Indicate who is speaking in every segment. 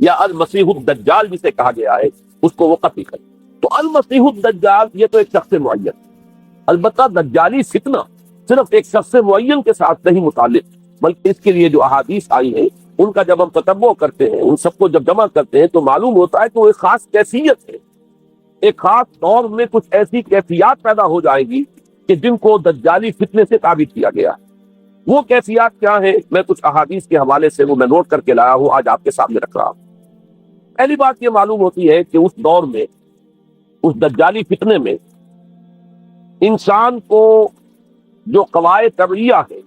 Speaker 1: یا المسیح الدجال جسے کہا گیا ہے اس کو وہ قتل کرے۔ تو المسیح الدجال یہ تو ایک شخص معین، البتہ دجالی فتنہ صرف ایک شخص معین کے ساتھ نہیں متعلق، بلکہ اس کے لیے جو احادیث آئی ہیں ان کا جب ہم تتبع کرتے ہیں، ان سب کو جب جمع کرتے ہیں تو معلوم ہوتا ہے کہ وہ ایک خاص کیفیت ہے، ایک خاص دور میں کچھ ایسی کیفیات پیدا ہو جائیں گی کہ جن کو دجالی فتنے سے تعبیر کیا گیا۔ وہ کیفیات کیا ہیں؟ میں کچھ احادیث کے حوالے سے وہ میں نوٹ کر کے لایا ہوں، آج آپ کے سامنے رکھ رہا ہوں۔ پہلی بات یہ معلوم ہوتی ہے کہ اس دور میں، اس دجالی فتنے میں، انسان کو جو قواعد طبعیہ ہیں،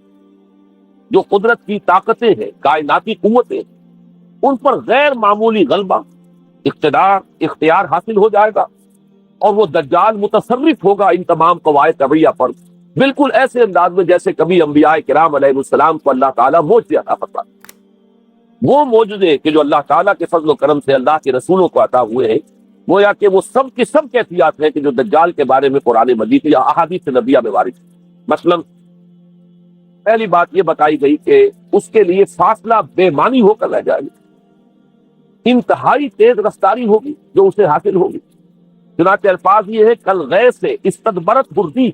Speaker 1: جو قدرت کی طاقتیں ہیں، کائناتی قوتیں، ان پر غیر معمولی غلبہ، اقتدار، اختیار حاصل ہو جائے گا، اور وہ دجال متصرف ہوگا ان تمام قواعد طبعیہ پر، بالکل ایسے انداز میں جیسے کبھی انبیاء کرام علیہ السلام کو اللہ تعالیٰ معجزے عطا فرماتا۔ وہ معجزے کہ جو اللہ تعالیٰ کے فضل و کرم سے اللہ کے رسولوں کو عطا ہوئے ہیں، گویا کہ وہ سب کی سب کیفیات ہیں کہ جو دجال کے بارے میں قرآن مجید یا احادیث نبویہ میں وارد ہے۔ مثلا پہلی بات یہ بتائی گئی کہ اس کے لیے فاصلہ بے معنی ہو کر رہ جائے گا، انتہائی تیز رفتاری ہوگی جو اسے حاصل ہوگی۔ چنانچہ الفاظ یہ ہے کل غیث سے استدبرت بردی،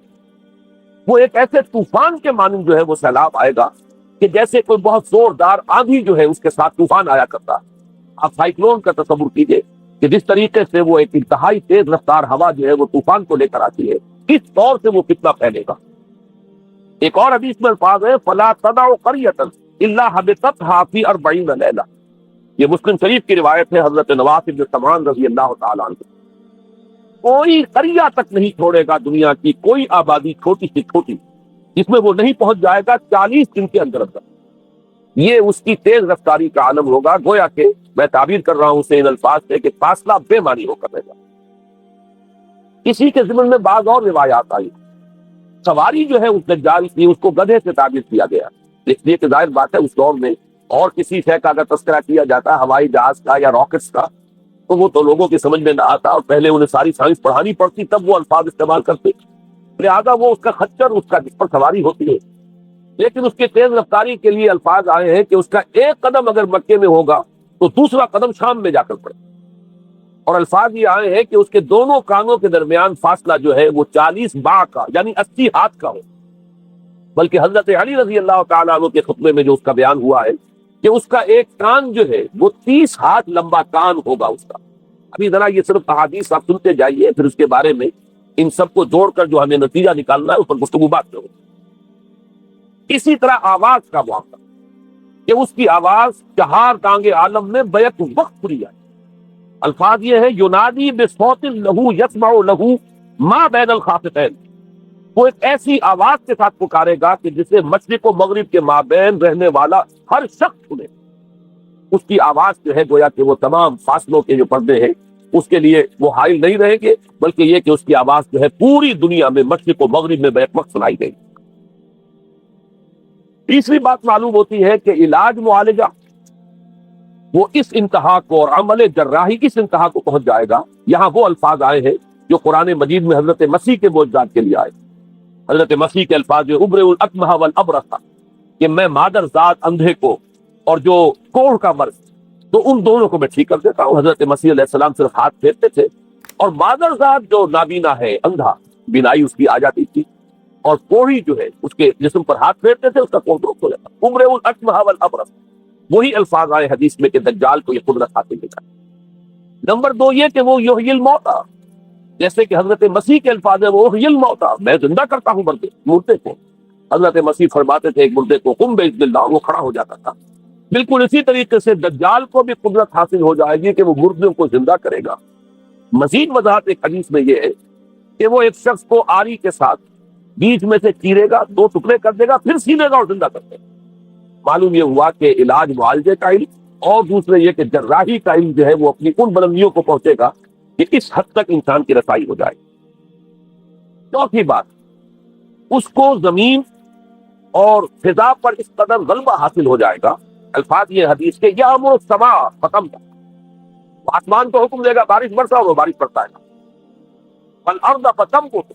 Speaker 1: وہ ایک ایسے طوفان کے مانند جو ہے وہ سیلاب آئے گا کہ جیسے کوئی بہت زوردار آندھی جو ہے اس کے ساتھ طوفان آیا کرتا ہے۔ آپ سائیکلون کا تصور کیجئے کہ جس طریقے سے وہ ایک انتہائی تیز رفتار ہوا جو ہے وہ طوفان کو لے کر آتی ہے، کس طور سے وہ کتنا پھیلے گا۔ ایک اور حدیث میں الفاظ ہے فلا تدع قریۃ الا حبطتها فی 40 لیلہ، یہ مسلم شریف کی روایت ہے حضرت نواس بن سمعان رضی اللہ تعالیٰ عنہ۔ کوئی قریہ تک نہیں چھوڑے گا دنیا کی کوئی آبادی چھوٹی سی چھوٹی جس میں وہ نہیں پہنچ جائے گا 40 دن کے اندر اندر۔ یہ اس کی تیز رفتاری کا عالم ہوگا، گویا کہ میں تعبیر کر رہا ہوں اسے ان الفاظ سے کہ فاصلہ بے معنی ہو کر رہے گا۔ اسی کے ضمن میں بعض اور روایات آئی، سواری جو ہے اس دجال کی اس کو گدھے سے تعبیر کیا گیا، اس لیے کہ ظاہر بات ہے اس دور میں اور کسی شے کا اگر تذکرہ کیا جاتا ہے ہوائی جہاز کا یا راکٹس کا تو وہ تو لوگوں کی سمجھ میں نہ آتا، اور پہلے انہیں ساری سائنس پڑھانی پڑتی تب وہ الفاظ استعمال کرتے، لہٰذا وہ اس کا خچر، اس کا جس پر سواری ہوتی ہے۔ لیکن اس کے تیز رفتاری کے لیے الفاظ آئے ہیں کہ اس کا ایک قدم اگر مکے میں ہوگا تو دوسرا قدم شام میں جا کر پڑے، اور الفاظ یہ آئے ہیں کہ اس کے دونوں کانوں کے درمیان فاصلہ جو ہے وہ 40 باع کا یعنی 80 ہاتھ کا ہو۔ بلکہ حضرت علی رضی اللہ تعالیٰ عنہ کے خطبے میں جو اس کا بیان ہوا ہے کہ اس کا ایک کان جو ہے وہ 30 ہاتھ لمبا کان ہوگا اس کا۔ ابھی ذرا یہ صرف احادیث آپ سنتے جائیے، پھر اس کے بارے میں ان سب کو جوڑ کر جو ہمیں نتیجہ نکالنا ہے اس پر گفتگو بات کرو۔ اسی طرح آواز کا معاملہ کہ اس کی آواز 4 ٹانگے عالم میں بیک وقت سنی جائے۔ الفاظ یہ ہے ینادی بصوت لہو یسمع لہو ما بین الخافتین، وہ ایک ایسی آواز کے ساتھ پکارے گا کہ جسے مشرق و مغرب کے مابین رہنے والا ہر شخص سنے۔ اس کی آواز جو ہے گویا کہ وہ تمام فاصلوں کے جو پردے ہیں اس کے لیے وہ حائل نہیں رہیں گے، بلکہ یہ کہ اس کی آواز جو ہے پوری دنیا میں مشرق و مغرب میں بیک وقت سنائی گئی۔ تیسری بات معلوم ہوتی ہے کہ علاج معالجہ وہ اس انتہا کو، اور عمل جراحی اس انتہا کو پہنچ جائے گا۔ یہاں وہ الفاظ آئے ہیں جو قرآن مجید میں حضرت مسیح کے معجزات کے لیے آئے۔ حضرت مسیح کے الفاظ جو ابرئ الاکمہ والابرص، کہ میں مادر ذات اندھے کو اور جو کوڑھ کا مرض تو ان دونوں کو میں ٹھیک کر دیتا ہوں۔ حضرت مسیح علیہ السلام صرف ہاتھ پھیرتے تھے، اور مادر ذات جو نابینا ہے، اندھا، بینائی اس کی آ جاتی تھی، اور کوڑھی جو ہے اس کے جسم پر ہاتھ پھیرتے تھے، اس کا کوڑھ درست ہو جاتا۔ ابرئ الاکمہ والابرص، وہی الفاظ آئے حدیث میں کہ دجال کو یہ قدرت حاصل ہے۔ نمبر 2 یہ کہ وہ یحیی الموتیٰ، جیسے کہ حضرت مسیح کے الفاظ ہیں وہ یحیی الموتیٰ، میں زندہ کرتا ہوں مردے کو۔ حضرت مسیح فرماتے تھے ایک مردے کو قم باذن اللہ، وہ کھڑا ہو جاتا تھا۔ بالکل اسی طریقے سے دجال کو بھی قدرت حاصل ہو جائے گی کہ وہ مردوں کو زندہ کرے گا۔ مزید وضاحت ایک حدیث میں یہ ہے کہ وہ ایک شخص کو آری کے ساتھ بیچ میں سے چیرے گا، 2 ٹکڑے کر دے گا، پھر سینے گا اور زندہ کر دے گا۔ معلوم یہ ہوا کہ علاج معالجے کا علم، اور دوسرے یہ کہ جراحی کا علم جو ہے وہ اپنی ان بلندیوں کو پہنچے گا کہ اس حد تک انسان کی رسائی ہو جائے۔ چوتھی بات، اس کو زمین اور فضا پر اس قدر غلبہ حاصل ہو جائے گا، الفاظ یہ حدیث کے یامر السماء ختم تھا، آسمان کو حکم دے گا بارش برسا اور وہ بارش برتا ہے، والارض فتنبت،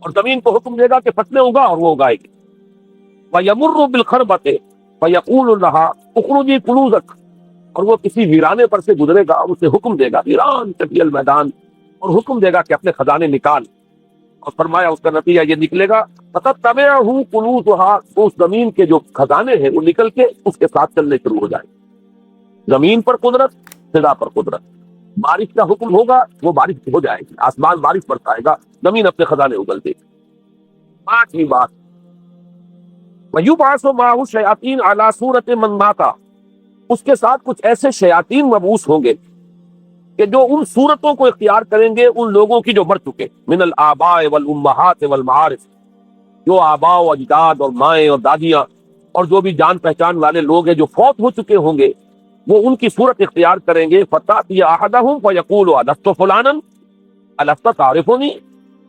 Speaker 1: اور زمین کو حکم دے گا کہ فصلیں اگا اور وہ اگائے گی، ویمر بالخربۃ فیقول لها اخرجی کنوزک، اور وہ کسی ویرانے پر سے گزرے گا، اسے حکم دے گا ویران چٹیل میدان، اور حکم دے گا کہ اپنے خزانے نکال، اور فرمایا اس کا نتیجہ یہ نکلے گا فَتَتَّبِعُهُ قُلُوبُهَا، تو اس زمین کے جو خزانے ہیں وہ نکل کے اس کے ساتھ چلنے شروع ہو جائیں گے۔ زمین پر قدرت، فضا پر قدرت، بارش کا حکم ہوگا وہ بارش ہو جائے گی، آسمان بارش برسائے گا، زمین اپنے خزانے اگل دے گی۔ پانچویں بات، وَيُبْعَثُ مَعَهُ الشَّيَاطِينُ عَلَى صُورَةِ مَن مَاتَ، اس کے ساتھ کچھ ایسے شیاطین مبعوث ہوں گے کہ جو ان صورتوں کو اختیار کریں گے ان لوگوں کی جو مر چکے، من الآباء والامہات والمعارف، جو آباء و اجداد اور مائیں اور دادیاں اور جو بھی جان پہچان والے لوگ ہیں جو فوت ہو چکے ہوں گے، وہ ان کی صورت اختیار کریں گے۔ فَتَأْتِيَ أَحَدَهُمْ فَيَقُولُ أَلَسْتُ فُلَانًا أَلَسْتَ تَعْرِفُنِي،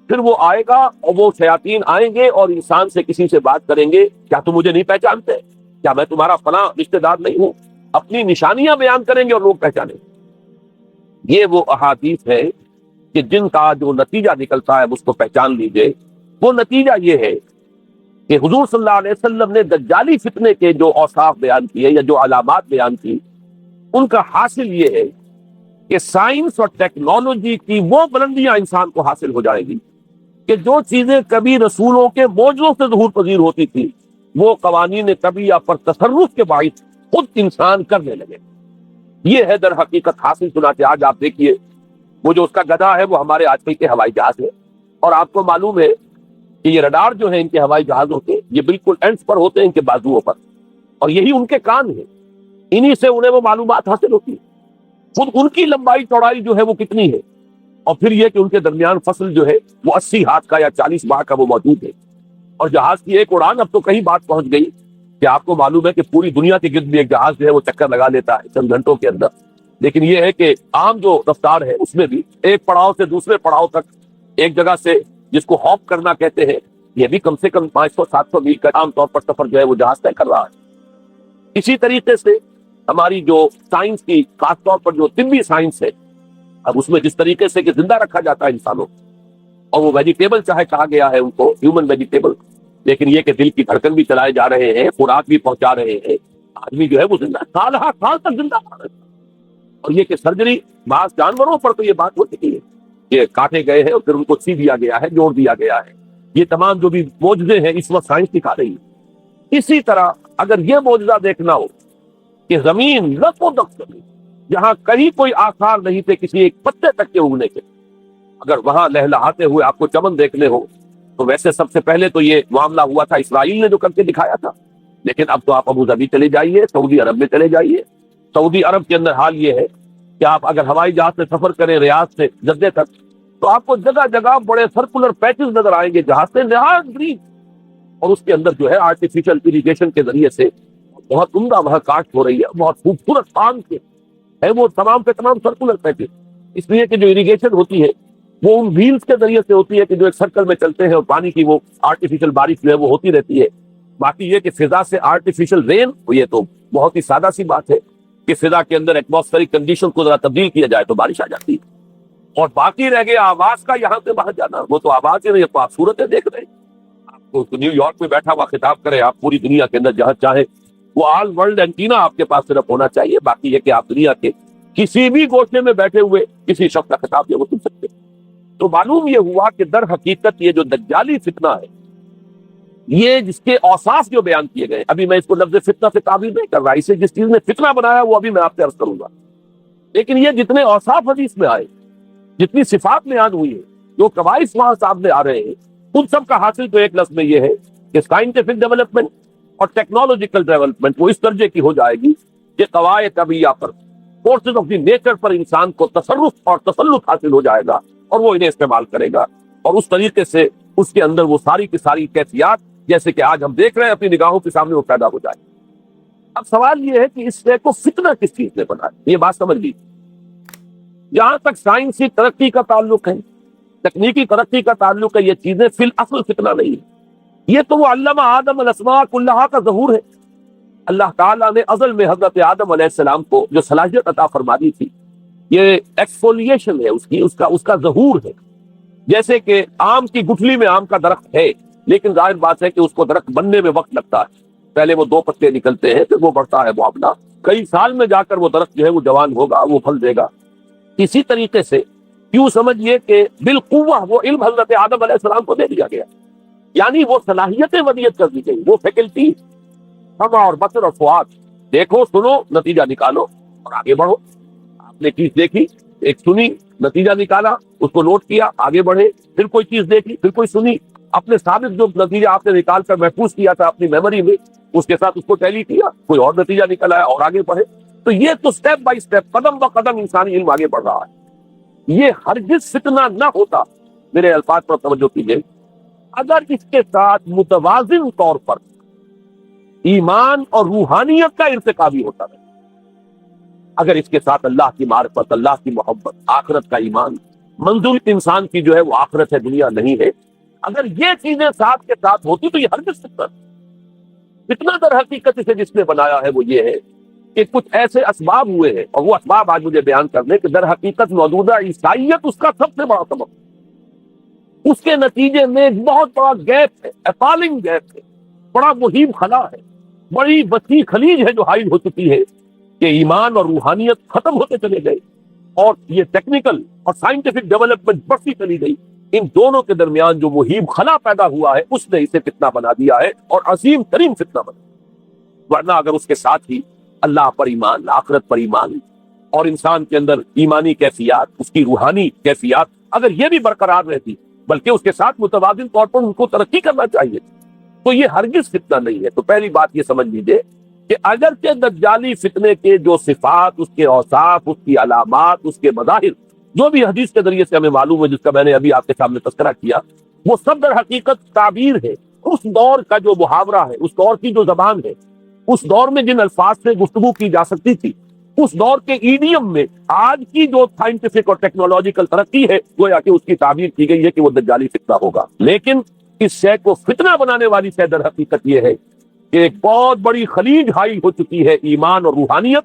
Speaker 1: پھر وہ آئے گا اور وہ شیاطین آئیں گے اور انسان سے کسی سے بات کریں گے، کیا تم مجھے نہیں پہچانتے؟ کیا میں تمہارا فلاں رشتہ دار نہیں ہوں؟ اپنی نشانیاں بیان کریں گے اور لوگ پہچانیں گے۔ یہ وہ احادیث ہے کہ جن کا جو نتیجہ نکلتا ہے اس کو پہچان لیجئے۔ وہ نتیجہ یہ ہے کہ حضور صلی اللہ علیہ وسلم نے دجالی فتنے کے جو اوصاف بیان کیے یا جو علامات بیان کی، ان کا حاصل یہ ہے کہ سائنس اور ٹیکنالوجی کی وہ بلندیاں انسان کو حاصل ہو جائیں گی کہ جو چیزیں کبھی رسولوں کے معجزوں سے ظہور پذیر ہوتی تھی، وہ قوانین طبیعہ پر تصرف کے باعث خود انسان کرنے لگے۔ یہ ہے در حقیقت حاصل۔ چنانچہ آج آپ دیکھیے وہ جو اس کا گدھا ہے وہ ہمارے آج کل کے ہوائی جہاز ہے، اور آپ کو معلوم ہے کہ یہ رڈار جو ہیں ان کے ہوائی جہازوں کے، یہ بالکل اینڈز پر ہوتے ہیں ان کے بازوؤں پر، اور یہی ان کے کان ہیں، انہی سے انہیں وہ معلومات حاصل ہوتی ہے۔ خود ان کی لمبائی چوڑائی جو ہے وہ کتنی ہے، اور پھر یہ کہ ان کے درمیان فصل جو ہے وہ 80 ہاتھ کا یا 40 ماہ کا وہ موجود ہے، اور جہاز کی ایک اڑان اب تو کہیں بات پہنچ گئی کہ آپ کو معلوم ہے کہ پوری دنیا کے گرد بھی ایک جہاز جو ہے وہ چکر لگا لیتا ہے چند گھنٹوں کے اندر۔ لیکن یہ ہے کہ عام جو رفتار ہے اس میں بھی ایک پڑاؤ سے دوسرے پڑاؤ تک، ایک جگہ سے جس کو ہاپ کرنا کہتے ہیں، یہ بھی کم سے کم 500-700 میل کا عام طور پر سفر جو ہے وہ جہاز طے کر رہا ہے۔ اسی طریقے سے ہماری جو سائنس کی، خاص طور پر جو طبی سائنس ہے، اب اس میں جس طریقے سے کہ زندہ رکھا جاتا ہے انسانوں کو، اور وہ ویجیٹیبل چاہے کہا گیا ہے ان کو ہیومن ویجیٹیبل، لیکن یہ کہ دل کی دھڑکن بھی چلائے جا رہے ہیں، خوراک بھی پہنچا رہے ہیں، آدمی جو ہے وہ زندہ سال ہر سال تک زندہ رہا ہے۔ اور یہ کہ سرجری بعض جانوروں پر تو یہ بات ہو چکی ہے کہ کاٹے گئے ہیں اور پھر ان کو سی دیا گیا ہے، جوڑ دیا گیا ہے۔ یہ تمام جو بھی معجزے ہیں اس وقت سائنس دکھا رہی ہے۔ اسی طرح اگر یہ معجزہ دیکھنا ہو کہ زمین لک و دک زمین، جہاں کہیں کوئی آثار نہیں تھے کسی ایک پتے تک کے اگنے کے، اگر وہاں لہلہاتے ہوئے آپ کو چمن دیکھنے ہو، تو ویسے سب سے پہلے تو یہ معاملہ ہوا تھا اسرائیل نے جو کر کے دکھایا تھا، لیکن اب تو آپ ابو ظبی چلے جائیے، سعودی عرب میں چلے جائیے۔ سعودی عرب کے اندر حال یہ ہے کہ آپ اگر ہوائی جہاز سے سفر کریں ریاض سے جدہ تک، تو آپ کو جگہ جگہ بڑے سرکولر پیچز نظر آئیں گے جہاز سے نہایت گرین، اور اس کے اندر جو ہے آرٹیفیشل اریگیشن کے ذریعے سے بہت عمدہ وہاں کاشت ہو رہی ہے، بہت خوبصورت پان کے ہے وہ تمام کے تمام سرکولر پیچز، اس لیے کہ جو اریگیشن ہوتی ہے وہ ان ویلز کے ذریعے سے ہوتی ہے کہ جو ایک سرکل میں چلتے ہیں اور پانی کی وہ آرٹیفیشل بارش جو ہے وہ ہوتی رہتی ہے۔ باقی یہ کہ فضا سے آرٹیفیشل رین، یہ تو بہت ہی سادہ سی بات ہے کہ فضا کے اندر ایٹماسفیرک کنڈیشن کو ذرا تبدیل کیا جائے تو بارش آ جاتی ہے۔ اور باقی رہ گیا آواز کا، یہاں سے باہر جانا، وہ تو آواز ہی نہیں، تو آپ صورتیں دیکھ رہے ہیں۔ آپ کو نیو یارک میں بیٹھا ہوا خطاب کرے، آپ پوری دنیا کے اندر جہاں چاہیں وہ آل ورلڈ اینٹینا آپ کے پاس صرف ہونا چاہیے، باقی یہ کہ آپ دنیا کے کسی بھی گوشے میں بیٹھے ہوئے کسی شخص کا خطاب جو وہ سن سکتے ہیں۔ تو معلوم یہ ہوا کہ در حقیقت یہ جو دجالی فتنہ ہے، یہ جس کے اوصاف جو بیان کیے گئے، ابھی میں اس کو لفظ فتنہ سے تعبیر نہیں کر رہا، اسے جس چیز نے فتنہ بنایا وہ ابھی میں آپ سے عرض کروں گا، لیکن یہ جتنے اوصاف حدیث میں آئے، جتنی صفات بیان ہوئی ہے، جو قواعد وہاں سامنے آ رہے ہیں، ان سب کا حاصل تو ایک لفظ میں یہ ہے کہ سائنٹیفک ڈیولپمنٹ اور ٹیکنالوجیکل ڈیولپمنٹ وہ اس درجے کی ہو جائے گی کہ قواعد طبیعہ پر، فورسز آف دی نیچر پر انسان کو تصرف اور تسلط حاصل ہو جائے گا، اور وہ انہیں استعمال کرے گا، اور اس طریقے سے اس کے اندر وہ ساری کی ساری کیفیات جیسے کہ آج ہم دیکھ رہے ہیں اپنی نگاہوں کے سامنے وہ پیدا ہو جائے۔ اب سوال یہ ہے کہ اس شے کو فتنہ کس چیز نے بنایا، یہ بات سمجھ لیجیے۔ جہاں تک سائنسی ترقی کا تعلق ہے، تکنیکی ترقی کا تعلق ہے، یہ چیزیں فی الاصل فتنہ نہیں ہے، یہ تو وہ علمہ آدم الاسماء کلہا کا ظہور ہے۔ اللہ تعالیٰ نے ازل میں حضرت آدم علیہ السلام کو جو صلاحیت عطا فرما دی تھی، یہ ایکسفولیشن ہے اس کا ظہور ہے۔ جیسے کہ آم کی گٹھلی میں آم کا درخت ہے، لیکن ظاہر بات ہے کہ اس کو درخت بننے میں وقت لگتا ہے، پہلے وہ 2 پتے نکلتے ہیں، پھر وہ بڑھتا ہے معاملہ، کئی سال میں جا کر وہ درخت جو ہے وہ جوان ہوگا، وہ پھل دے گا۔ اسی طریقے سے یوں سمجھیے کہ بالقوہ وہ علم حضرت آدم علیہ السلام کو دے دیا گیا، یعنی وہ صلاحیتیں ودیت کر دی گئی، وہ فیکلٹی، سمع اور بصر اور فؤاد، دیکھو سنو نتیجہ نکالو اور آگے بڑھو۔ آپ نے چیز دیکھی، ایک سنی، نتیجہ نکالا، اس کو نوٹ کیا، آگے بڑھے، پھر کوئی چیز دیکھی، پھر کوئی سنی، اپنے سابق جو نتیجہ آپ نے نکال کر محفوظ کیا تھا اپنی میموری میں، اس کے ساتھ اس کو ٹیلی کیا، کوئی اور نتیجہ نکل آیا اور آگے بڑھے۔ تو یہ تو سٹیپ بائی سٹیپ، قدم با قدم انسانی علم آگے بڑھ رہا ہے۔ یہ ہرگز فتنہ نہ ہوتا، میرے الفاظ پر توجہ کیجیے، اگر اس کے ساتھ متوازن طور پر ایمان اور روحانیت کا ارتقا بھی ہوتا ہے، اگر اس کے ساتھ اللہ کی معرفت، اللہ کی محبت، آخرت کا ایمان، منزل انسان کی جو ہے وہ آخرت ہے، دنیا نہیں ہے، اگر یہ چیزیں ساتھ کے ساتھ ہوتی تو یہ ہرگز فتنہ در حقیقت اسے جس نے بنایا ہے وہ یہ ہے کہ کچھ ایسے اسباب ہوئے ہیں، اور وہ اسباب آج مجھے بیان کرنے کہ در حقیقت موجودہ عیسائیت اس کا سب سے بڑا سبب، اس کے نتیجے میں ایک بہت بڑا گیپ ہے، اپالنگ گیپ ہے، بڑا مہیم خلا ہے، بڑی وسیع خلیج ہے جو حائل ہو چکی ہے کہ ایمان اور روحانیت ختم ہوتے چلے گئے، اور یہ ٹیکنیکل اور سائنٹیفک ڈیولپمنٹ بڑھتی چلی گئی۔ ان دونوں کے درمیان جو مہیم خلا پیدا ہوا ہے اس نے اسے فتنہ بنا دیا ہے، اور عظیم ترین فتنہ بنا۔ ورنہ اگر اس کے ساتھ ہی اللہ پر ایمان، آخرت پر ایمان، اور انسان کے اندر ایمانی کیفیات، اس کی روحانی کیفیات اگر یہ بھی برقرار رہتی، بلکہ اس کے ساتھ متوازن طور پر ان کو ترقی کرنا چاہیے، تو یہ ہرگز فتنہ نہیں ہے۔ تو پہلی بات یہ سمجھ لیجئے کہ اگرچہ دجالی فتنے کے جو صفات، اس کے اوصاف، اس کی علامات، اس کے مظاہر جو بھی حدیث کے ذریعے سے ہمیں معلوم ہے، جس کا میں نے ابھی آپ کے سامنے تذکرہ کیا، وہ سب در حقیقت تعبیر ہے اس دور کا، جو محاورہ ہے، اس دور کی جو زبان ہے، اس دور میں جن الفاظ سے گفتگو کی جا سکتی تھی، اس دور کے ایڈیم میں آج کی جو سائنٹیفک اور ٹیکنالوجیکل ترقی ہے، گویا کہ اس کی تعبیر کی گئی ہے کہ وہ دجالی فتنہ ہوگا۔ لیکن اس شے کو فتنہ بنانے والی شے در حقیقت یہ ہے کہ ایک بہت بڑی خلیج حائل ہو چکی ہے ایمان اور روحانیت،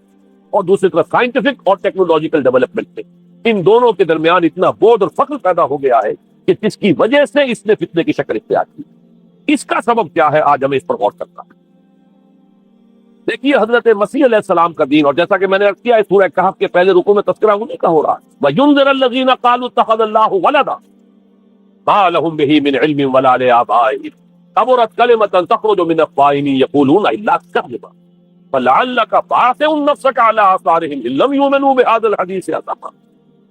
Speaker 1: اور دوسری طرف سائنٹیفک اور ٹیکنالوجیکل ڈیولپمنٹ میں، ان دونوں کے درمیان اتنا بودھ اور فخر پیدا ہو گیا ہے کہ جس کی وجہ سے اس نے فتنے کی شکل اختیار کی۔ اس کا سبب کیا ہے، آج ہمیں اس پر غور کرنا ہے۔ دیکھیے حضرت مسیح علیہ السلام کا دین، اور جیسا کہ میں نے عرض کیا ہے، سورہ کہف کے پہلے رکوع میں تذکرہ انہیں کا ہو رہا ہے، وَيُنذِرَ الَّذِينَ قَالُوا اتَّخَذَ اللَّهُ وَلَدًا مَا لَهُم بِهِ مِنْ عِلْمٍ وَلَا لِآبَائِهِمْ كَبُرَتْ كَلِمَةً تَخْرُجُ مِنْ أَفْوَاهِهِمْ يَقُولُونَ إِلَّا كَذِبًا فَلَعَلَّكَ بَاخِعٌ نَفْسَكَ عَلَىٰ آثَارِهِمْ إِن لَّمْ يُؤْمِنُوا بِهَٰذَا الْحَدِيثِ أَسَفًا۔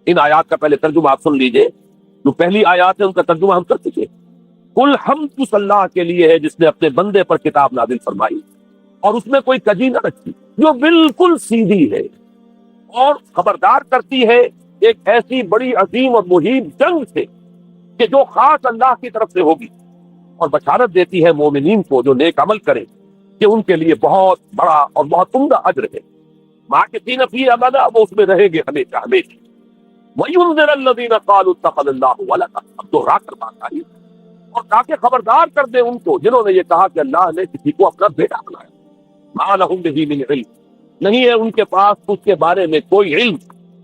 Speaker 1: ان آیات کا پہلے ترجمہ آپ سن لیجئے، جو پہلی آیات ہے ان کا ترجمہ ہم کر چکے۔ کل حمد اس اللہ کے لیے ہے جس نے اپنے بندے پر کتاب نازل فرمائی اور اس میں کوئی کجی نہ رکھی، جو بالکل سیدھی ہے اور خبردار کرتی ہے ایک ایسی بڑی عظیم اور مہیم جنگ سے کہ جو خاص اللہ کی طرف سے ہوگی، اور بشارت دیتی ہے مومنین کو جو نیک عمل کریں کہ ان کے لیے بہت بڑا اور بہت عمدہ اجر ہے، ماکثین فیہ ابدا، وہ اس میں رہیں گے ہمیشہ ہمیشہ۔ وَيُنذِرَ الَّذِينَ قَالُوا اتَّخَذَ اللَّهُ وَلَدًا، اب دوہرا کر بات آئی، اور تاکہ خبردار کر دے ان کو جنہوں نے یہ کہا کہ اللہ نے کسی کو اپنا بیٹا بنایا۔ مَا لَهُم بِهِ مِنْ عِلْمٍ، نہیں ہے ان کے پاس اس کے بارے میں کوئی علم،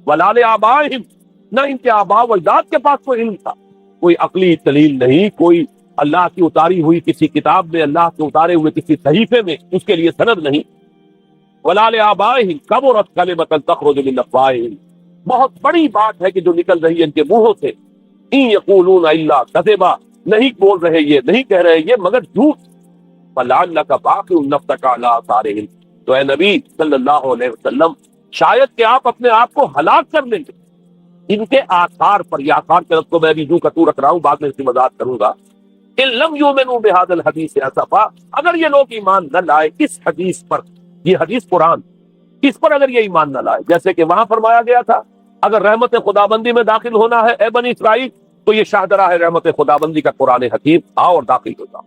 Speaker 1: وَلَا لِآبَائِهِمْ، نہ ان کے آباء و اجداد کے پاس کوئی علم تھا، کوئی عقلی دلیل نہیں، کوئی اللہ کی اتاری ہوئی کسی کتاب میں، اللہ کے اتارے ہوئے کسی صحیفے میں اس کے لیے سند نہیں۔ وَلَا لِآبَائِهِمْ كَبُرَتْ كَلِمَةً تَخْرُجُ مِنْ أَفْوَاهِهِمْ، بہت بڑی بات ہے کہ جو نکل رہی ہے ان کے منہوں سے، إِن يَقُولُونَ إِلَّا كَذِبًا، نہیں بول رہے یہ، نہیں کہہ رہے یہ مگر جھوٹ۔ فَلَعَلَّكَ بَاخِعٌ نَفْسَكَ عَلَىٰ آثَارِهِمْ، تو اے نبی صلی اللہ علیہ وسلم شاید کہ آپ اپنے آپ کو ہلاک کر لیں گے ان کے آثار پر۔ یہ آثار کے لفظ کو میں بھی یوں کا تو رکھ رہا ہوں، بعد میں اس کی وضاحت کروں گا۔ إِن لَّمْ يُؤْمِنُوا بِهَٰذَا الْحَدِيثِ أَسَفًا، اگر یہ لوگ ایمان نہ لائے اس حدیث پر، یہ حدیث قرآن، اس پر اگر یہ ایمان نہ لائے، جیسے کہ وہاں فرمایا گیا تھا اگر رحمت خدابندی میں داخل ہونا ہے اے بنی اسرائیل تو یہ شاہدرہ ہے رحمت خدابندی کا قرآن حکیم، آؤ اور داخل ہو جاؤ۔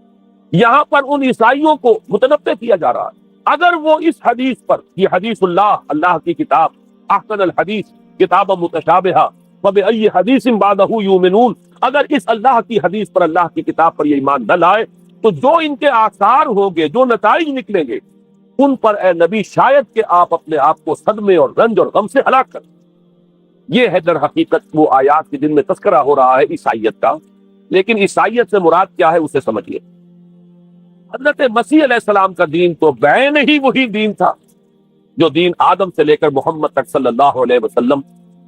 Speaker 1: یہاں پر ان عیسائیوں کو متنبہ کیا جا رہا ہے اگر وہ اس حدیث پر، یہ حدیث اللہ، اللہ کی کتاب، احسن الحدیث کتاب متشابہہ وبأی حدیث بعدہ یؤمنون، اگر اس اللہ کی حدیث پر، اللہ کی کتاب پر یہ ایمان نہ لائے تو جو ان کے آثار ہوں گے، جو نتائج نکلیں گے، ان پر اے نبی شاید کہ آپ اپنے آپ کو صدمے اور رنج اور غم سے ہلاک کریں۔ یہ ہے در حقیقت وہ آیات کے جن میں تذکرہ ہو رہا ہے عیسائیت کا۔ لیکن عیسائیت سے مراد کیا ہے اسے سمجھیے۔ حضرت مسیح علیہ السلام کا دین تو بعین ہی وہی دین تھا جو دین آدم سے لے کر محمد تک صلی اللہ علیہ وسلم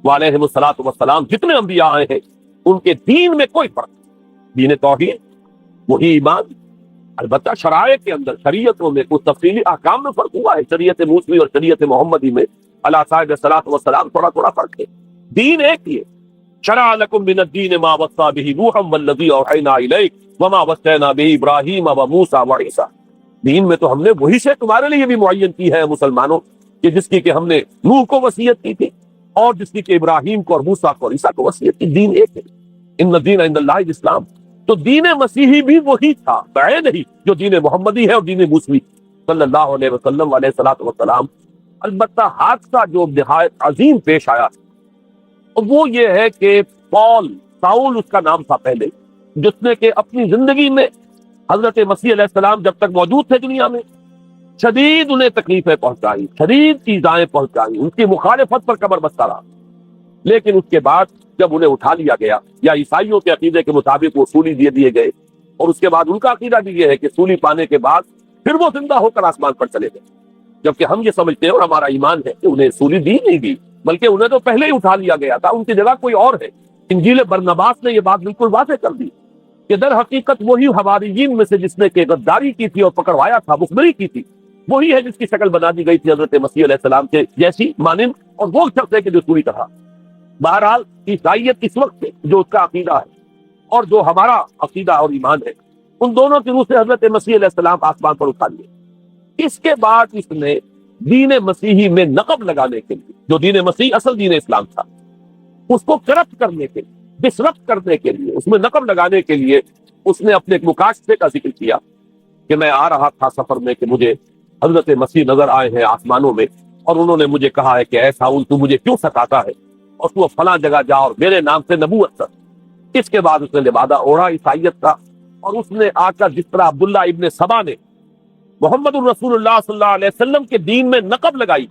Speaker 1: وعلیہ الصلوۃ والسلام جتنے انبیاء آئے ہیں ان کے دین میں کوئی فرق نہیں۔ دین توحید وہی ایمان، البتہ شرائع کے اندر شریعتوں میں کچھ تفصیلی احکام میں فرق ہوا ہے، شریعت موسوی اور شریعت محمدی میں اللہ صاحب الصلوۃ والسلام تھوڑا تھوڑا فرق ہے، دین ایک ہی ہے۔ شرع لکم من الدین ما وصى به نوحا والذی اوحینا الیک وما وصینا به ابراہیم وموسیٰ وعیسیٰ، دین میں تو ہم نے وہی سے تمہارے لیے بھی معین کی ہے مسلمانوں کہ جس کی کہ ہم نے نوح کو وصیت کی تھی اور جس کی کہ ابراہیم کو اور موسیٰ کو اور عیسیٰ کو وصیت کی، دین ایک ہے، ان الدین عند اللہ الاسلام۔ تو دین مسیحی بھی وہی تھا بعید نہیں جو دین محمدی ہے اور دین موسوی صلی اللہ علیہ وسلم علیہ الصلوۃ والسلام۔ البتہ حادثہ جو نہایت عظیم پیش آیا وہ یہ ہے کہ ساؤل اس کا نام تھا پہلے، جس نے کہ اپنی زندگی میں حضرت مسیح علیہ السلام جب تک موجود تھے دنیا میں شدید انہیں تکلیفیں پہنچائی، شدید ایذائیں پہنچائی، ان کی مخالفت پر کمر بستہ رہا، لیکن اس کے بعد جب انہیں اٹھا لیا گیا یا عیسائیوں کے عقیدے کے مطابق وہ سولی دے دیے گئے، اور اس کے بعد ان کا عقیدہ بھی یہ ہے کہ سولی پانے کے بعد پھر وہ زندہ ہو کر آسمان پر چلے گئے، جبکہ ہم یہ سمجھتے ہیں اور ہمارا ایمان ہے کہ انہیں سولی دی نہیں گئی بلکہ انہیں تو پہلے ہی اٹھا لیا گیا تھا، ان کی جگہ کوئی اور ہے۔ انجیل برنباس نے یہ بات بالکل واضح کر دی کہ در حقیقت وہی حواریین میں سے جس نے کہ غداری کی تھی اور پکڑوایا تھا، مخبری کی تھی، وہی ہے جس کی شکل بنا دی گئی تھی حضرت مسیح علیہ السلام کے جیسی مانند، اور وہ شخص ہے کہ جو پوری طرح بہرحال عیسائیت اس وقت جو اس کا عقیدہ ہے اور جو ہمارا عقیدہ اور ایمان ہے، ان دونوں کی روح سے حضرت مسیح علیہ السلام آسمان پر اٹھا لیے۔ اس کے بعد اس نے دین مسیحی میں نقب لگانے کے لیے، جو دین مسیح اصل دین اسلام تھا، اس کو کرپٹ کرنے کے لیے، ڈسرپٹ کرنے کے لیے، اس میں نقب لگانے کے لیے اس نے اپنے ایک مکاشفے کا ذکر کیا کہ میں آ رہا تھا سفر میں کہ مجھے حضرت مسیح نظر آئے ہیں آسمانوں میں، اور انہوں نے مجھے کہا ہے کہ اے ساؤل تو مجھے کیوں ستاتا ہے اور تو فلاں جگہ جا اور میرے نام سے نبوت کر۔ اس کے بعد اس نے لبادہ اوڑھا عیسائیت کا، اور اس نے آ کر جس طرح عبداللہ ابن سبا نے محمد الرسول اللہ صلی اللہ علیہ وسلم کے دین میں نقب لگائی،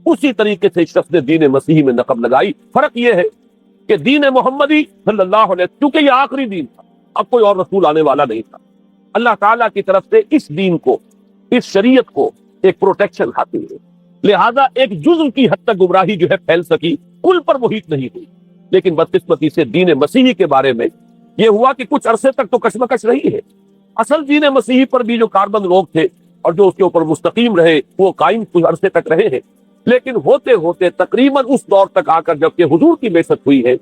Speaker 1: اسی طریقے سے اس شخص نے دین مسیحی میں نقب لگائی۔ فرق یہ ہے کہ دین محمدی صلی اللہ علیہ وسلم کیونکہ یہ آخری دین تھا، اب کوئی اور رسول آنے والا نہیں تھا، اللہ تعالیٰ کی طرف سے اس دین کو، اس شریعت کو ایک پروٹیکشن حاصل ہے، لہذا ایک جزء کی حد تک گمراہی جو ہے پھیل سکی، کل پر محیط نہیں ہوئی۔ لیکن بدقسمتی سے دین مسیحی کے بارے میں یہ ہوا کہ کچھ عرصے تک تو کشمکش رہی ہے، اصل دین مسیحی پر بھی جو کاربند لوگ تھے اور جو اس کے اوپر مستقیم رہے وہ قائم کچھ عرصے تک رہے ہیں، لیکن ہوتے ہوتے تقریباً اس دور تک آ کر جب کہ حضور کی بعثت ہوئی ہے،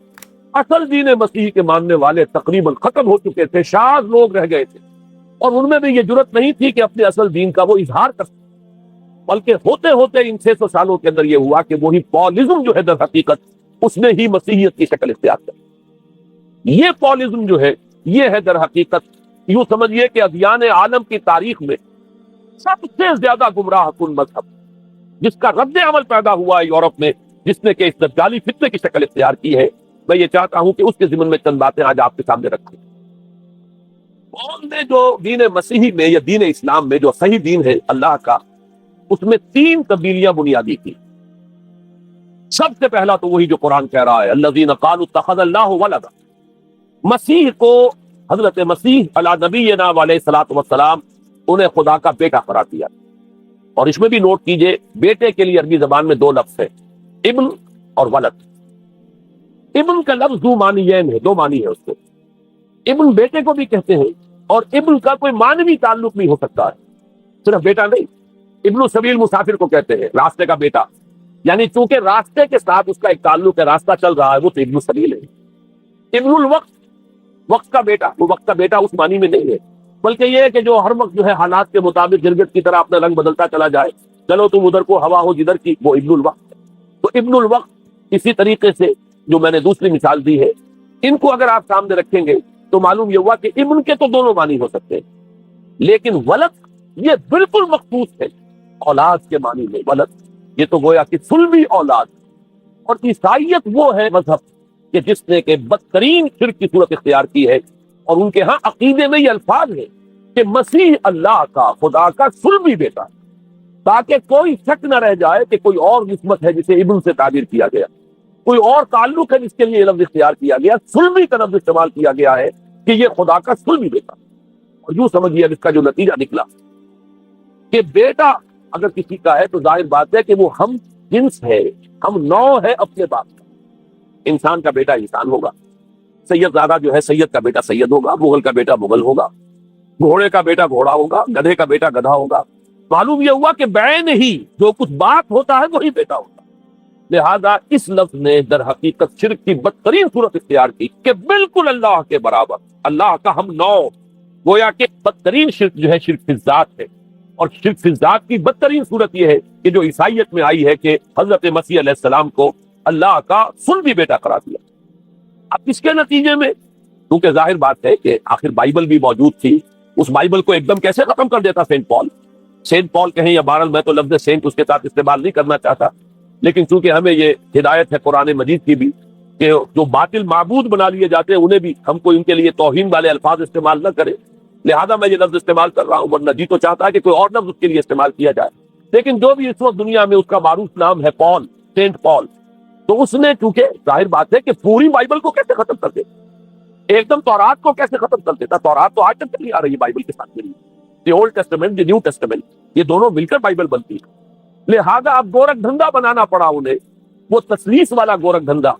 Speaker 1: اصل دین مسیحی کے ماننے والے تقریباً ختم ہو چکے تھے، شاذ لوگ رہ گئے تھے، اور ان میں بھی یہ جرت نہیں تھی کہ اپنے اصل دین کا وہ اظہار کر سکتے، بلکہ ہوتے ہوتے ان 600 سالوں کے اندر یہ ہوا کہ وہی پولزم جو ہے در حقیقت اس نے ہی مسیحیت کی شکل اختیار کر۔ یہ پولزم جو ہے یہ ہے در حقیقت، یوں سمجھیے کہ ادیان عالم کی تاریخ میں سب سے زیادہ گمراہ کن مذہب، جس کا رد عمل پیدا ہوا ہے یورپ میں، جس نے کہ اس دجالی فتنے کی شکل اختیار کی ہے۔ میں یہ چاہتا ہوں کہ اس کے ضمن میں چند باتیں آج آپ کے سامنے رکھوں۔ پول نے جو دین مسیحی میں یا دین اسلام میں جو صحیح دین ہے اللہ کا، اس میں 3 تبدیلیاں بنیادی کی۔ سب سے پہلا تو وہی جو قرآن کہہ رہا ہے الذین قالوا اتخذ اللہ ولدا، مسیح کو حضرت مسیح علی نبینا علیہ الصلوۃ والسلام انہیں خدا کا بیٹا قرار دیا، اور اس میں بھی نوٹ کیجئے بیٹے کے لیے عربی زبان میں 2 لفظ ہیں، ابن اور ولد۔ ابن کا لفظ دو معنیین ہے، 2 معنی ہے اس کو، ابن بیٹے کو بھی کہتے ہیں، اور ابن کا کوئی معنوی تعلق بھی ہو سکتا ہے، صرف بیٹا نہیں۔ ابن السبیل مسافر کو کہتے ہیں، راستے کا بیٹا، یعنی چونکہ راستے کے ساتھ اس کا ایک تعلق ہے، راستہ چل رہا ہے، وہ تو ابن السبیل ہے۔ ابن الوقت، وقت کا بیٹا، وہ وقت کا بیٹا اس معنی میں نہیں ہے، بلکہ یہ ہے کہ جو ہر وقت جو ہے حالات کے مطابق گرگٹ کی طرح اپنا رنگ بدلتا چلا جائے، چلو تم ادھر کو ہوا ہو جدھر کی، وہ ابن الوقت ہے۔ تو ابن الوقت اسی طریقے سے جو میں نے دوسری مثال دی ہے، ان کو اگر آپ سامنے رکھیں گے تو معلوم یہ ہوا کہ ابن کے تو دونوں معنی ہو سکتے ہیں، لیکن ولد یہ بالکل مخصوص ہے اولاد کے معنی میں۔ ولد یہ تو گویا کہ صلبی اولاد، اور عیسائیت وہ ہے مذہب کہ جس نے کہ بدترین شرک کی صورت اختیار کی ہے، اور ان کے ہاں عقیدے میں یہ الفاظ ہے کہ مسیح اللہ کا، خدا کا صلبی بیٹا ہے، تاکہ کوئی شک نہ رہ جائے کہ کوئی اور نسبت ہے جسے ابن سے تعبیر کیا گیا، کوئی اور تعلق ہے جس کے لیے یہ لفظ اختیار کیا گیا، صلبی کا لفظ استعمال کیا گیا ہے کہ یہ خدا کا صلبی بیٹا۔ اور یوں سمجھیے اب اس کا جو نتیجہ نکلا کہ بیٹا اگر کسی کا ہے تو ظاہر بات ہے کہ وہ ہم جنس ہے، ہم نو ہے اپنے باپ کا۔ انسان کا بیٹا انسان ہوگا، سید زادہ جو ہے سید کا بیٹا سید ہوگا، مغل کا بیٹا مغل ہوگا، گھوڑے کا بیٹا گھوڑا ہوگا، گدھے کا بیٹا گدھا ہوگا۔ معلوم یہ ہوا کہ بعین ہی جو کچھ باپ ہوتا ہے وہی بیٹا ہوتا ہے۔ لہذا اس لفظ نے در حقیقت شرک کی بدترین صورت اختیار کی کہ بالکل اللہ کے برابر، اللہ کا ہم نو، گویا کہ بدترین شرک جو ہے شرک فی الذات ہے۔ اور شرک فی الذات کی بدترین صورت یہ ہے کہ جو عیسائیت میں آئی ہے کہ حضرت مسیح علیہ السلام کو اللہ کا صلبی بیٹا قرار دیا۔ اب اس کے نتیجے میں کیونکہ ظاہر بات ہے کہ آخر بائبل بھی موجود تھی، اس بائبل کو ایک دم کیسے ختم کر دیتا سینٹ پال کہیں یا بہرحال میں تو لفظ سینٹ اس کے ساتھ استعمال نہیں کرنا چاہتا، لیکن چونکہ ہمیں یہ ہدایت ہے قرآن مجید کی بھی کہ جو باطل معبود بنا لیے جاتے ہیں انہیں بھی ہم کو ان کے لیے توہین والے الفاظ استعمال نہ کرے، لہذا میں یہ لفظ استعمال کر رہا ہوں، ورنہ جی تو چاہتا ہے کہ کوئی اور لفظ اس کے لیے استعمال کیا جائے۔ لیکن جو بھی اس وقت دنیا میں اس کا معروف نام ہے پال، سینٹ پال، تو اس نے چونکہ ظاہر بات ہے کہ پوری بائبل کو کیسے ختم کر دے، ایک دم تورات کو کیسے ختم کر دیتا؟ تورات تو آج تک چلی آ رہی ہے بائبل کے ساتھ ملی، the old testament, the new testament, یہ دونوں مل کر بائبل بنتی ہے۔ لہذا اب گورکھ دھندا بنانا پڑا انہیں، وہ تثلیث والا گورکھ دھندا،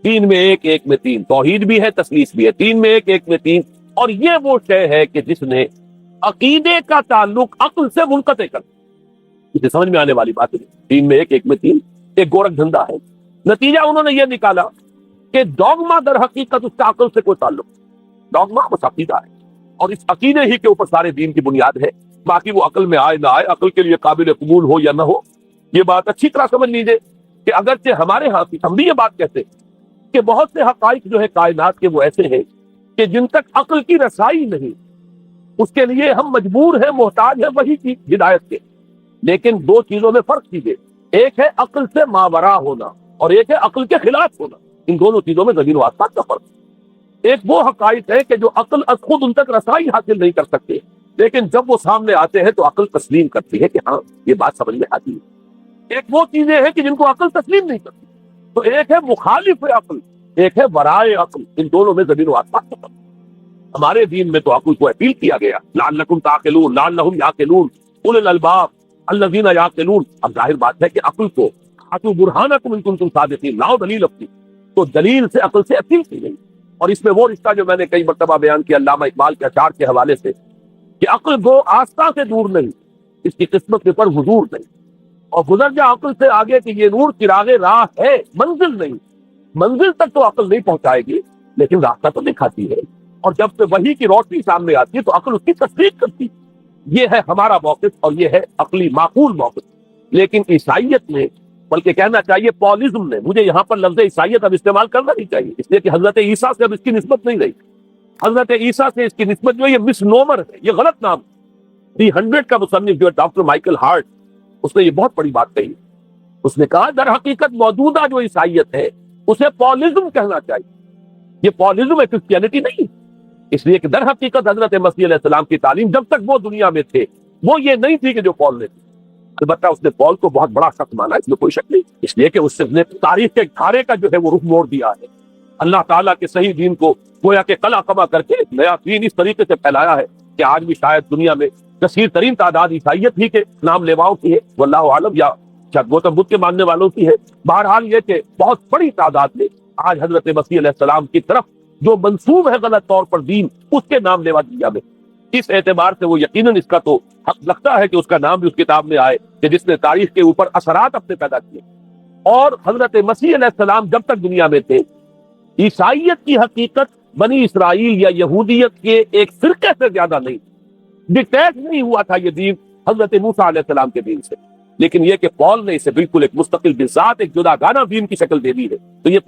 Speaker 1: تین میں ایک، ایک میں تین، توحید بھی ہے تثلیث بھی ہے، تین میں ایک، ایک میں تین۔ اور یہ وہ شے ہے کہ جس نے عقیدے کا تعلق عقل سے منقطع کر دیا۔ اسے سمجھ میں آنے والی بات ہے، تین میں ایک، ایک میں تین، ایک گورکھ دھندا ہے۔ نتیجہ انہوں نے یہ نکالا کہ ڈوگما در حقیقت اس کا عقل سے کوئی تعلق، ڈوگما بس عقیدہ ہے، اور اس عقیدے ہی کے اوپر سارے دین کی بنیاد ہے، باقی وہ عقل میں آئے نہ آئے، عقل کے لیے قابل قبول ہو یا نہ ہو۔ یہ بات اچھی طرح سمجھ لیجئے کہ اگرچہ ہمارے ہاں ہم بھی یہ بات کہتے ہیں کہ بہت سے حقائق جو ہے کائنات کے وہ ایسے ہیں کہ جن تک عقل کی رسائی نہیں، اس کے لیے ہم مجبور ہیں، محتاج ہیں وہی کی ہدایت کے۔ لیکن دو چیزوں میں فرق کیجئے، ایک ہے عقل سے ماورا ہونا اور ایک ہے عقل کے خلاف ہونا، ان دونوں چیزوں میں زمین و آسمان کا فرق ہے۔ ایک وہ حقائق ہے کہ جو عقل از خود ان تک رسائی حاصل نہیں کر سکتے، لیکن جب وہ سامنے آتے ہیں تو عقل تسلیم کرتی ہے کہ ہاں یہ بات سمجھ میں آتی ہے۔ ایک وہ چیزیں ہیں کہ جن کو عقل تسلیم نہیں کرتی، تو ایک ہے مخالف عقل، ایک ہے ورائے عقل، ان دونوں میں زمین و آسمان کا فرق ہے۔ ہمارے دین میں تو عقل کو اپیل کیا گیا، لعلکم تعقلون، لعلہم یعقلون، اولو الالباب الذین یعقلون۔ اب ظاہر بات ہے کہ عقل کو ہاتھوں برہانکم ان کنتم صادقین، لاؤ دلیل اپنی، تو دلیل سے عقل سے اپیل کی گئی۔ اور اس میں وہ رشتہ جو میں نے کئی مرتبہ بیان کیا علامہ اقبال کے اشعار کے حوالے سے کہ عقل گو آستہ سے دور نہیں، اس کی قسمت کے پر حضور نہیں، اور گزر جا عقل سے آگے کہ یہ نور چراغ راہ ہے، منزل نہیں۔ منزل تک تو عقل نہیں پہنچائے گی لیکن راستہ تو دکھاتی ہے، اور جب سے وحی کی روشنی سامنے آتی ہے تو عقل اس کی تصدیق کرتی ہے۔ یہ ہے ہمارا موقف اور یہ ہے عقلی معقول موقف۔ لیکن عیسائیت نے، بلکہ کہنا چاہیے پالزم نے، مجھے یہاں پر لفظ عیسائیت اب استعمال کرنا نہیں چاہیے اس لیے کہ حضرت عیسیٰ سے اب اس کی نسبت نہیں رہی، حضرت عیسیٰ سے اس کی نسبت جو ہے یہ مس نومر ہے، یہ غلط نام ہے۔ دی 100 کا مصنف جو ہے ڈاکٹر مائیکل ہارٹ، اس نے یہ بہت بڑی بات کہی، اس نے کہا در حقیقت موجودہ جو عیسائیت ہے اسے پالزم کہنا چاہیے، یہ پالزم ہے، کرسچینٹی نہیں، اس لیے کہ در حقیقت حضرت مسیح علیہ السلام کی تعلیم جب تک وہ دنیا میں تھے وہ یہ نہیں تھی کہ جو پال نے تھی۔ البتہ اس نے پال کو بہت بڑا شخص مانا، اس میں کوئی شک نہیں، اس لیے کہ اس نے تاریخ کے دھارے کا جو ہے وہ رخ موڑ دیا ہے، اللہ تعالیٰ کے صحیح دین کو گویا کہ قلع قمع کر کے ایک نیا دین اس طریقے سے پھیلایا ہے کہ آج بھی شاید دنیا میں کثیر ترین تعداد عیسائیت ہی کے نام لیواؤں کی ہے، واللہ عالم، یا شاید گوتم بدھ کے ماننے والوں کی ہے۔ بہرحال یہ کہ بہت بڑی تعداد میں آج حضرت مسیح علیہ السلام کی طرف جو منسوب ہے غلط طور پر دین، اس کے نام لیوا دنیا میں، اس اعتبار سے وہ یقیناً اس کا تو حق لگتا ہے کہ اس کا نام بھی اس کتاب میں آئے کہ جس نے تاریخ کے اوپر اثرات اپنے پیدا کیے۔ اور حضرت مسیح علیہ السلام جب تک دنیا میں تھے، عیسائیت کی حقیقت بنی اسرائیل یا یہودیت کے ایک فرقے سے زیادہ نہیں، ڈکٹیٹ نہیں ہوا تھا یہ دین حضرت موسیٰ علیہ السلام کے دین سے، لیکن یہ کہ پال نے اسے بالکل ایک مستقل بذات ایک جدا گانا دین کی شکل دے دی ہے۔ تو یہ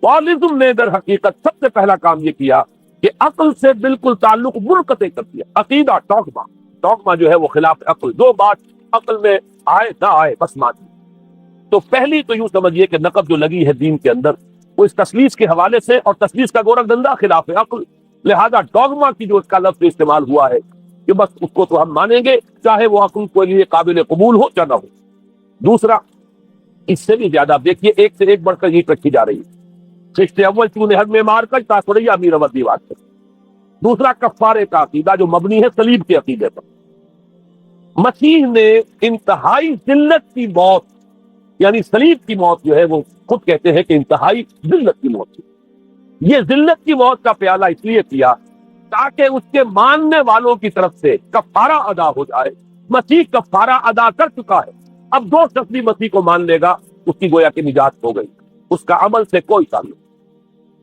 Speaker 1: پالزم نے در حقیقت سب سے پہلا کام یہ کیا کہ عقل سے بالکل تعلق منقطع کر دیا۔ عقیدہ ڈوگما جو ہے وہ خلاف عقل، جو بات عقل میں آئے نہ آئے بس مان لی۔ تو پہلی تو یوں سمجھیے کہ نقب جو لگی ہے دین کے اندر وہ اس تثلیث کے حوالے سے، اور تثلیث کا گورکھ دھندا خلاف عقل، لہذا ڈوگما کی جو اس کا لفظ استعمال ہوا ہے کہ بس اس کو تو ہم مانیں گے چاہے وہ عقل کے لیے قابل قبول ہو یا نہ ہو۔ دوسرا، اس سے بھی زیادہ دیکھیے ایک سے ایک بڑھ کر اینٹ رکھی جا رہی ہے، خشت اول چون حد میں مار کر تاثریا میرا دیوار سے۔ دوسرا، کفارے کا عقیدہ جو مبنی ہے صلیب کے عقیدے پر۔ مسیح نے انتہائی ذلت کی موت، یعنی صلیب کی موت جو ہے وہ خود کہتے ہیں کہ انتہائی ذلت کی موت تھی۔ یہ ذلت کی موت کا پیالہ اس لیے پیا تاکہ اس کے ماننے والوں کی طرف سے کفارہ ادا ہو جائے۔ مسیح کفارہ ادا کر چکا ہے، اب جو شخص بھی مسیح کو مان لے گا اس کی گویا کی نجات ہو گئی، اس کا عمل سے کوئی تعلق،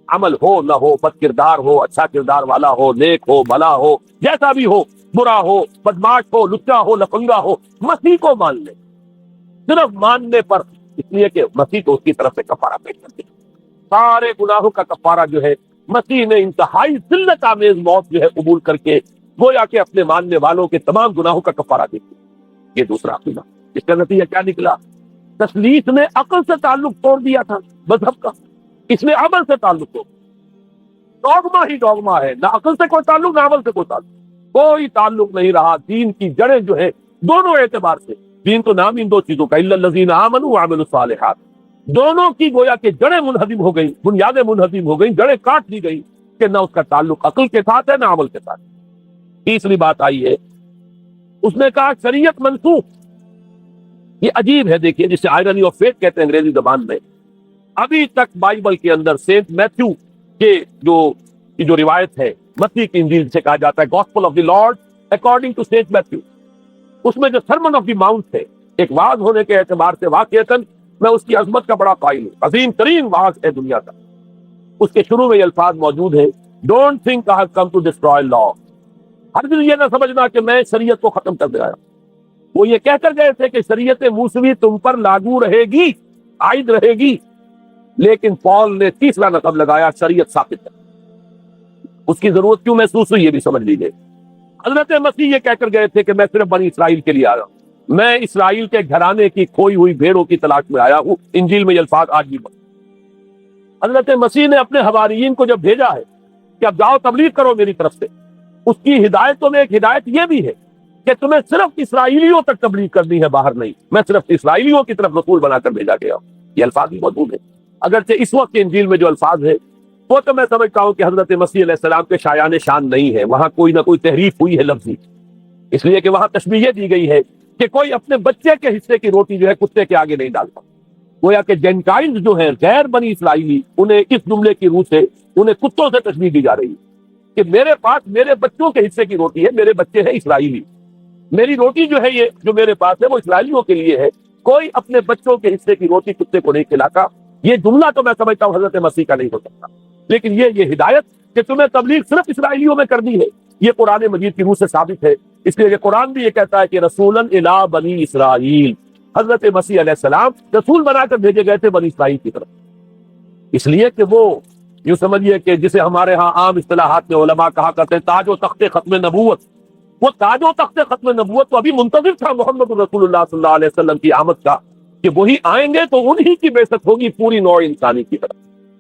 Speaker 1: عمل ہو نہ ہو، بد کردار ہو، اچھا کردار والا ہو، نیک ہو، بھلا ہو، جیسا بھی ہو، برا ہو، بدماش ہو، لچا ہو، لفنگا ہو، مسیح کو مان لے، صرف ماننے پر، اس لیے کہ مسیح تو اس کی طرف سے کفارہ پیش کرتے ہیں۔ سارے گناہوں کا کفارہ جو ہے مسیح نے انتہائی ذلت آمیز موت جو ہے قبول کر کے گویا کہ اپنے ماننے والوں کے تمام گناہوں کا کفارہ دے دیا۔ یہ دوسرا عقیدہ، اس کا نتیجہ کیا نکلا؟ تثلیث نے عقل سے تعلق توڑ دیا تھا مذہب کا، اس نے عمل سے تعلق توڑ دیا۔ ڈوگما ہی ڈوگما ہے، نہ عقل سے کوئی تعلق، نہ عمل سے کوئی تعلق، کوئی تعلق نہیں رہا۔ دین کی جڑیں جو ہے دونوں اعتبار سے، دین تو نام ان دو چیزوں کا، الا الذین آمنوا وعملوا الصالحات، دونوں کی گویا کہ جڑیں منہدم ہو گئی، بنیادیں منہدم ہو گئی، جڑیں کاٹ دی گئی کہ نہ اس کا تعلق عقل کے ساتھ ہے نہ عمل کے ساتھ۔ تیسری بات آئی ہے، اس نے کہا شریعت منسوخ۔ یہ عجیب ہے، دیکھیے جسے آئرنی آف فیٹ کہتے ہیں انگریزی زبان میں۔ ابھی تک بائبل کے اندر سینٹ میتھیو کے جو روایت ہے، مسیح کی انجیل سے کہا جاتا ہے gospel of the Lord according to Saint Matthew, اس میں جو سرمن آف دی ماؤنٹ ہے، ایک واعظ ہونے کے اعتبار سے واقعتاً میں اس کی عظمت کا بڑا قائل ہوں، عظیم ترین واعظ ہے دنیا کا۔ اس کے شروع میں یہ الفاظ موجود ہیں، don't think I have come to destroy law, ہرگز یہ نہ سمجھنا کہ میں شریعت کو ختم کر دے آیا۔ وہ یہ کہہ کر گئے تھے کہ شریعت موسوی تم پر لاگو رہے گی، عائد رہے گی، لیکن پال نے تیسرا نقب لگایا، شریعت ثابت ہے۔ اس کی ضرورت کیوں محسوس ہوئی یہ بھی سمجھ لیجیے۔ حضرت مسیح یہ کہہ کر گئے تھے کہ میں صرف بنی اسرائیل کے لیے آیا ہوں، میں اسرائیل کے گھرانے کی کھوئی ہوئی بھیڑوں کی تلاش میں آیا ہوں۔ انجیل میں یہ الفاظ آج بھی بڑھ۔ حضرت مسیح نے اپنے حواریین کو جب بھیجا ہے کہ اب جاؤ تبلیغ کرو میری طرف سے، اس کی ہدایتوں میں ایک ہدایت یہ بھی ہے کہ تمہیں صرف اسرائیلیوں تک تبلیغ کرنی ہے، باہر نہیں، میں صرف اسرائیلیوں کی طرف رسول بنا کر بھیجا گیا ہوں۔ یہ الفاظ بھی موجود ہیں، اگرچہ اس وقت کے انجیل میں جو الفاظ ہے وہ تو میں سمجھتا ہوں کہ حضرت مسیح علیہ السلام کے شایان شان نہیں ہے، وہاں کوئی نہ کوئی تحریف ہوئی ہے لفظی، اس لیے کہ وہاں تشبیہ دی گئی ہے کہ کوئی اپنے بچے کے حصے کی روٹی جو ہے کتے کے آگے نہیں ڈالتا۔ گویا کہ جینٹائلز جو ہیں، غیر بنی اسرائیلی، انہیں اس جملے کی روح سے انہیں کتوں سے تشبیہ دی جا رہی ہے کہ میرے پاس میرے بچوں کے حصے کی روٹی ہے، میرے بچے ہیں اسرائیلی، میری روٹی جو ہے یہ جو میرے پاس ہے وہ اسرائیلیوں کے لیے ہے، کوئی اپنے بچوں کے حصے کی روٹی کتے کو نہیں کھلاتا۔ یہ جملہ تو میں سمجھتا ہوں حضرت مسیح کا نہیں ہو سکتا، لیکن یہ ہدایت کہ تمہیں تبلیغ صرف اسرائیلیوں میں کرنی ہے، یہ قرآن مجید کی روح سے ثابت ہے۔ اس لیے کہ قرآن بھی یہ کہتا ہے کہ رسولاً الی بنی اسرائیل، حضرت مسیح علیہ السلام رسول بنا کر بھیجے گئے تھے بنی اسرائیل کی طرف، اس لیے کہ وہ یوں سمجھیے کہ جسے ہمارے ہاں عام اصطلاحات میں علماء کہا کرتے ہیں تاج و تخت ختم نبوت، وہ تاج و تخت ختم نبوت تو ابھی منتظر تھا محمد رسول اللہ صلی اللہ علیہ وسلم کی آمد کا، کہ وہی آئیں گے تو انہی کی بعثت ہوگی پوری نوع انسانی کی طرف۔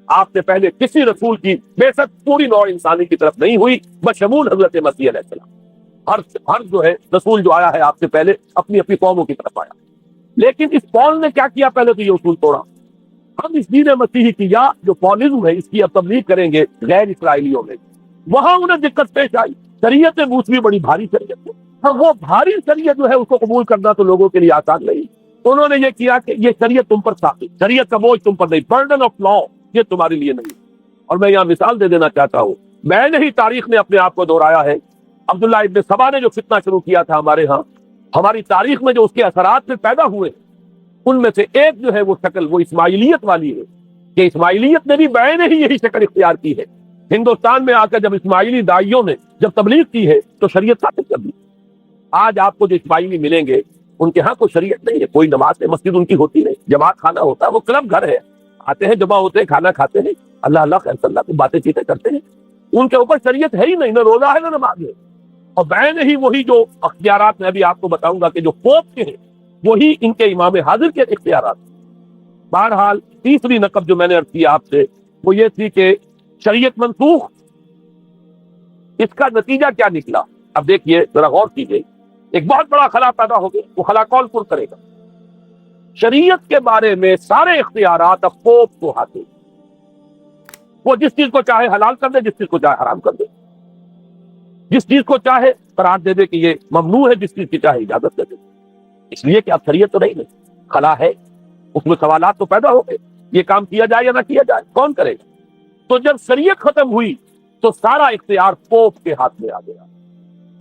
Speaker 1: آپ سے پہلے کسی رسول کی بعثت پوری نوع انسانی کی طرف نہیں ہوئی بشمول حضرت مسیح علیہ السلام۔ ہر جو ہے رسول جو آیا ہے آپ سے پہلے اپنی اپنی قوموں کی طرف آیا، لیکن اس پال نے کیا کیا؟ پہلے تو یہ اصول توڑا۔ ہم اس دین مسیحی کی یا جو پالزم ہے اس کی اب تبلیغ کریں گے غیر اسرائیلیوں میں، وہاں انہیں دقت پیش آئی، شریعت موسوی بڑی بھاری شریعت ہے، اور وہ بھاری شریعت جو ہے اس کو قبول کرنا تو لوگوں کے لیے آسان نہیں۔ انہوں نے یہ کیا کہ یہ شریعت تم پر ثابت، شریعت کا بوجھ تم پر نہیں، برڈن آف لا یہ تمہارے لیے نہیں۔ اور میں یہاں مثال دے دینا چاہتا ہوں، میں نے ہی تاریخ نے اپنے آپ کو دہرایا ہے، عبداللہ ابن سبا نے جو فتنہ شروع کیا تھا ہمارے ہاں، ہماری تاریخ میں جو اس کے اثرات سے پیدا ہوئے، ان میں سے ایک جو ہے وہ شکل وہ اسماعیلیت والی ہے، کہ اسماعیلیت نے بھی بعین ہی یہی شکل اختیار کی ہے۔ ہندوستان میں آ کر جب اسماعیلی داعیوں نے جب تبلیغ کی ہے تو شریعت ثابت کر دی۔ آج آپ کو جو اسماعیلی ملیں گے ان کے ہاں کوئی شریعت نہیں ہے، کوئی نماز ہے، مسجد ان کی ہوتی نہیں، جماعت خانہ ہوتا ہے، وہ کلب گھر ہے، آتے ہیں جمع ہوتے ہیں، کھانا کھاتے ہیں، اللہ اللہ خیر صلی اللہ کی باتیں چیتیں کرتے ہیں، ان کے اوپر شریعت ہے ہی نہیں، نہ روزہ ہے نہ نماز ہے۔ اور بعین ہی وہی جو اختیارات میں ابھی آپ کو بتاؤں گا کہ جو پوپ کے ہیں وہی ان کے امام حاضر کے اختیارات۔ بہرحال تیسری نقب جو میں نے عرض کی آپ سے وہ یہ تھی کہ شریعت منسوخ، اس کا نتیجہ کیا نکلا؟ اب دیکھیے ذرا غور کیجیے، ایک بہت بڑا خلا پیدا ہو گیا، وہ خلا کون پر کرے گا؟ شریعت کے بارے میں سارے اختیارات اب پوپ کو حاصل، وہ جس چیز کو چاہے حلال کر دے، جس چیز کو چاہے حرام کر دے۔ جس چیز کو چاہے قرار دے دے کہ یہ ممنوع ہے، جس چیز کی چاہے اجازت دے دے، اس لیے کہ اب شریعت تو نہیں خلا ہے، اس میں سوالات تو پیدا ہو گئے، یہ کام کیا جائے یا نہ کیا جائے، کون کرے گا؟ تو جب شریعت ختم ہوئی تو سارا اختیار پوپ کے ہاتھ میں آ گیا۔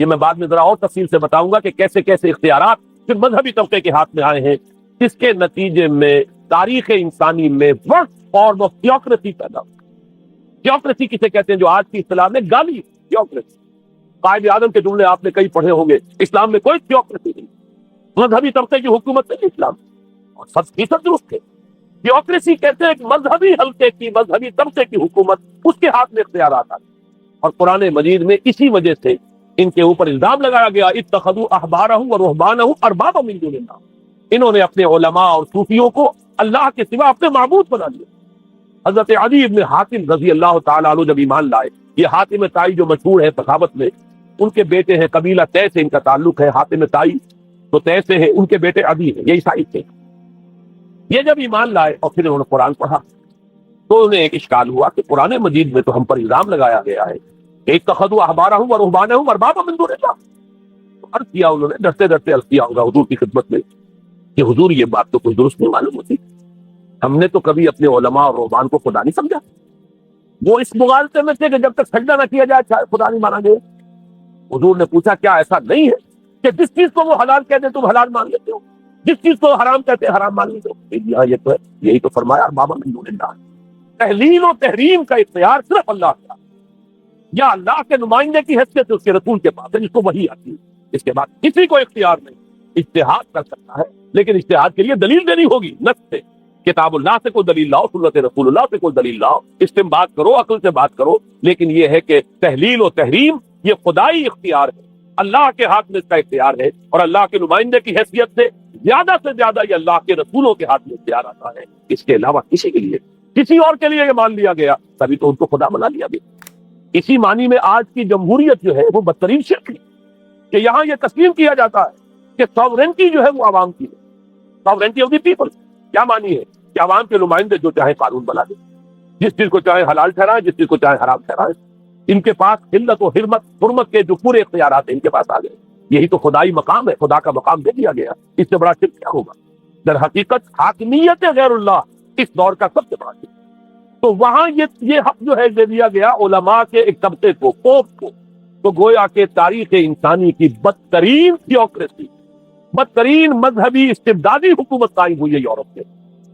Speaker 1: یہ میں بعد میں ذرا اور تفصیل سے بتاؤں گا کہ کیسے کیسے اختیارات پھر مذہبی طبقے کے ہاتھ میں آئے ہیں، جس کے نتیجے میں تاریخ انسانی میں ورسٹ فارم آف تھیوکریسی پیدا ہو۔ تھیوکریسی کسے کہتے ہیں؟ جو آج کی اصطلاح میں گالی، تھیوکریسی۔ قائد اعظم کے جملے آپ نے کئی پڑھے ہوں گے، اسلام میں کوئی تھیوکریسی نہیں، مذہبی طبقے کی حکومت نہیں اسلام، اور 100% درست ہے۔ تھیوکریسی کہتے ہیں ایک مذہبی حلقے کی، مذہبی طبقے کی حکومت، اس کے ہاتھ میں اختیارات آتے ہیں۔ اور قرآن مجید میں اسی وجہ سے ان کے اوپر الزام لگایا گیا، اتخذوا احبارهم ورهبانهم اربابا من دون اللہ، انہوں نے اپنے علماء اور صوفیوں کو اللہ کے سوا اپنے معبود بنا لیا۔ حضرت علی ابن حاتم رضی اللہ تعالیٰ عنہ جب ایمان لائے، یہ حاتم طائی جو مشہور ہے سخاوت میں، ان کے بیٹے ہیں، قبیلہ طے سے ان کا تعلق ہے، حاتم طائی تو طے سے ہے، ان کے بیٹے عدی ہیں، یہ عیسائی تھے۔ یہ جب ایمان لائے اور پھر انہوں نے قرآن پڑھا تو انہیں ایک اشکال ہوا کہ قرآن مجید میں تو ہم پر الزام لگایا گیا ہے کہ اتخذوا احبارهم ورهبانهم اربابا من دون اللہ۔ عرض کیا انہوں نے، ڈرتے ڈرتے عرض کیا ہوگا حضور کی خدمت میں کہ حضور یہ بات تو کچھ درست نہیں معلوم ہوتی، ہم نے تو کبھی اپنے علماء اور رہبان کو خدا نہیں سمجھا، وہ اس مغالطے میں تھے کہ جب تک سجدہ نہ کیا جائے خدا نہیں مانا گیا۔ حضور نے پوچھا کیا ایسا نہیں ہے کہ جس چیز کو وہ حلال کہتے تم حلال مان لیتے ہو، جس چیز کو حرام کہتے ہیں حرام مان لیتے ہو؟ ہاں یہ تو ہے، یہی تو فرمایا اربابا من دون اللہ، تحلیل و تحریم کا اختیار صرف اللہ کا، یا اللہ کے نمائندے کی حیثیت اس کے رسول کے پاس ہے جس کو وحی آتی ہے، اس کے بعد کسی کو اختیار نہیں۔ اجتہاد کر سکتا ہے لیکن اجتہاد کے لیے دلیل دینی ہوگی، نص سے، کتاب اللہ سے کوئی دلیل لاؤ، سنت رسول اللہ سے کوئی دلیل لاؤ، استنباط کرو، عقل سے بات کرو، لیکن یہ ہے کہ تحلیل و تحریم یہ خدائی اختیار ہے، اللہ کے ہاتھ میں اس کا اختیار ہے، اور اللہ کے نمائندے کی حیثیت سے زیادہ یہ اللہ کے رسولوں کے ہاتھ میں اختیار آتا ہے، اس کے علاوہ کسی کے لیے، کسی اور کے لیے یہ مان لیا گیا تبھی تو ان کو خدا بنا لیا گیا۔ اسی معنی میں آج کی جمہوریت جو ہے وہ بدترین شرک ہے کہ یہاں یہ تسلیم کیا جاتا ہے کہ ساورنٹی جو ہے وہ عوام کی ہے، ساورنٹی آف دی پیپل۔ کیا معنی ہے؟ کہ عوام کے نمائندے جو چاہے قانون بنا دیں، جس چیز کو چاہے حلال ٹھہرائیں، جس چیز کو چاہے حرام ٹھہرائیں، ان کے پاس حلت و حرمت کے جو پورے اختیارات ہیں ان کے پاس آ گئے۔ یہی تو خدائی مقام ہے، خدا کا مقام دے دیا گیا، اس سے بڑا شرک کیا ہوگا؟ در حقیقت حاکمیت غیر اللہ اس دور کا سب سے بڑا شرک۔ تو وہاں یہ حق جو ہے دے دیا گیا علماء کے ایک طبقے کو، پوپ کو، تو گویا کہ تاریخ انسانی کی بدترین تھیوکریسی، بدترین مذہبی استبدادی حکومت قائم ہوئی ہے یورپ میں۔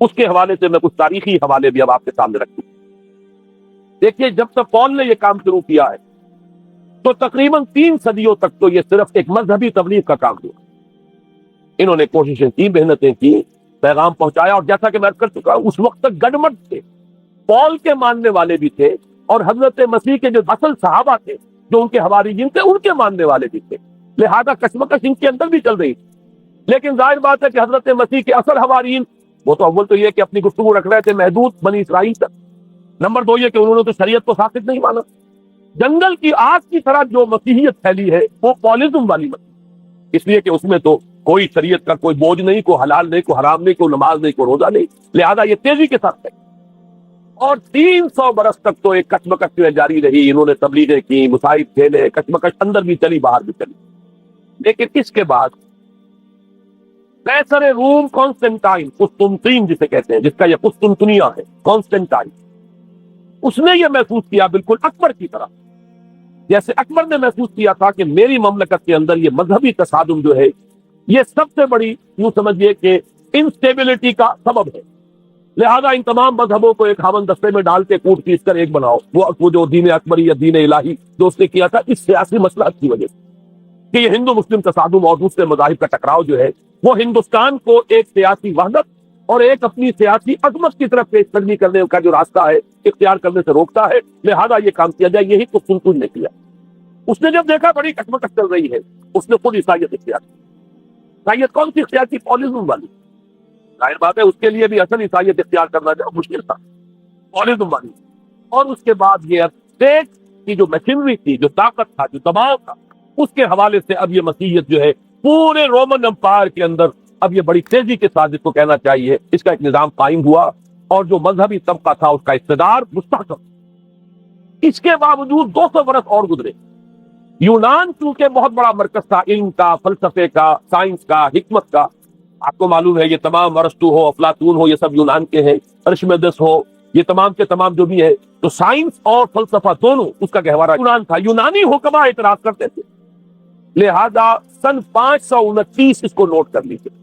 Speaker 1: اس کے حوالے سے میں کچھ تاریخی حوالے بھی اب آپ کے سامنے رکھوں۔ دیکھیے جب سے پال نے یہ کام شروع کیا ہے تو تقریباً 3 صدیوں تک تو یہ صرف ایک مذہبی تبلیغ کا کام ہوا۔ انہوں نے کوششیں کی، محنتیں کی، پیغام پہنچایا، اور جیسا کہ میں عرض کر چکا ہوں اس وقت تک گڈمٹ تھے، پال کے ماننے والے بھی تھے اور حضرت مسیح کے جو اصل صحابہ تھے جو ان کے حواریین تھے ان کے ماننے والے بھی تھے، لہذا کشمکش ان کے اندر بھی چل رہی تھی۔ لیکن ظاہر بات ہے کہ حضرت مسیح کے اصل حواریین وہ تو اول تو یہ کہ اپنی گفتگو رکھ رہے تھے محدود بنی اسرائیل تک، نمبر 2 یہ کہ انہوں نے تو شریعت کو ساقط نہیں مانا، جنگل کی آگ کی طرح جو مسیحیت پھیلی ہے وہ پالزم والی مسیحیت، اس لیے کہ اس میں تو کوئی شریعت کا کوئی بوجھ نہیں، کوئی حلال نہیں، کوئی حرام نہیں، کوئی نماز نہیں، کوئی روزہ نہیں، لہذا یہ تیزی کے ساتھ ہے۔ اور 300 برس تک تو ایک کشمکش جاری رہی، انہوں نے تبلیغیں کی، مصائب کھیلے، کشمکش اندر بھی چلی باہر بھی چلی۔ لیکن اس کے بعد قیصر روم کانسٹنٹائن، قسطنطین جسے کہتے ہیں، جس کا یہ قسطنطنیہ ہے، کانسٹنٹائن، اس نے یہ محسوس کیا بالکل اکبر کی طرح، جیسے اکبر نے محسوس کیا تھا کہ میری مملکت کے اندر یہ مذہبی تصادم جو ہے یہ سب سے بڑی یوں سمجھیے کہ انسٹیبلٹی کا سبب ہے، لہذا ان تمام مذہبوں کو ایک ہاون دستے میں ڈال کے کوٹ پیس کر ایک بناؤ۔ وہ جو دین اکبری یا دین الہی جو اس نے کیا تھا اس سیاسی مصلحت کی وجہ سے کہ یہ ہندو مسلم تصادم اور دوسرے مذاہب کا ٹکراؤ جو ہے وہ ہندوستان کو ایک سیاسی وحدت اور ایک اپنی سیاسی عظمت کی طرف پیش قدمی کرنے کا جو راستہ ہے اختیار کرنے سے روکتا ہے، لہذا یہ کام کیا جائے۔ یہی تو قسطنطین نے کیا۔ اس نے جب دیکھا بڑی کشمکش چل رہی ہے اس نے خود عیسائیت اختیار کی۔ عیسائیت کون سی اختیار کی؟ پالزم والی۔ ظاہر بات ہے اس کے لیے بھی اصل عیسائیت اختیار کرنا جو مشکل تھا، پالزم والی۔ اور اس کے بعد یہ اسٹیٹ کی جو مشینری تھی، جو طاقت تھا، جو دباؤ تھا، اس کے حوالے سے اب یہ مسیحیت جو ہے پورے رومن امپائر کے اندر اب یہ بڑی تیزی کے ساتھ جس کو کہنا چاہیے اس کا ایک نظام قائم ہوا، اور جو مذہبی طبقہ تھا اس کا اقتدار مستحکم۔ اس کے باوجود 200 برس اور گزرے، یونان چونکہ بہت بڑا مرکز تھا علم کا، فلسفے کا، سائنس کا، حکمت کا، آپ کو معلوم ہے یہ تمام ارسطو ہو، افلاطون ہو، یہ سب یونان کے ہیں، ارشمیدس ہو، یہ تمام کے تمام جو بھی ہے، تو سائنس اور فلسفہ دونوں اس کا گہوارہ یونان تھا۔ یونانی حکما اعتراض کرتے تھے، لہذا سن 529 اس کو نوٹ کر لیجیے۔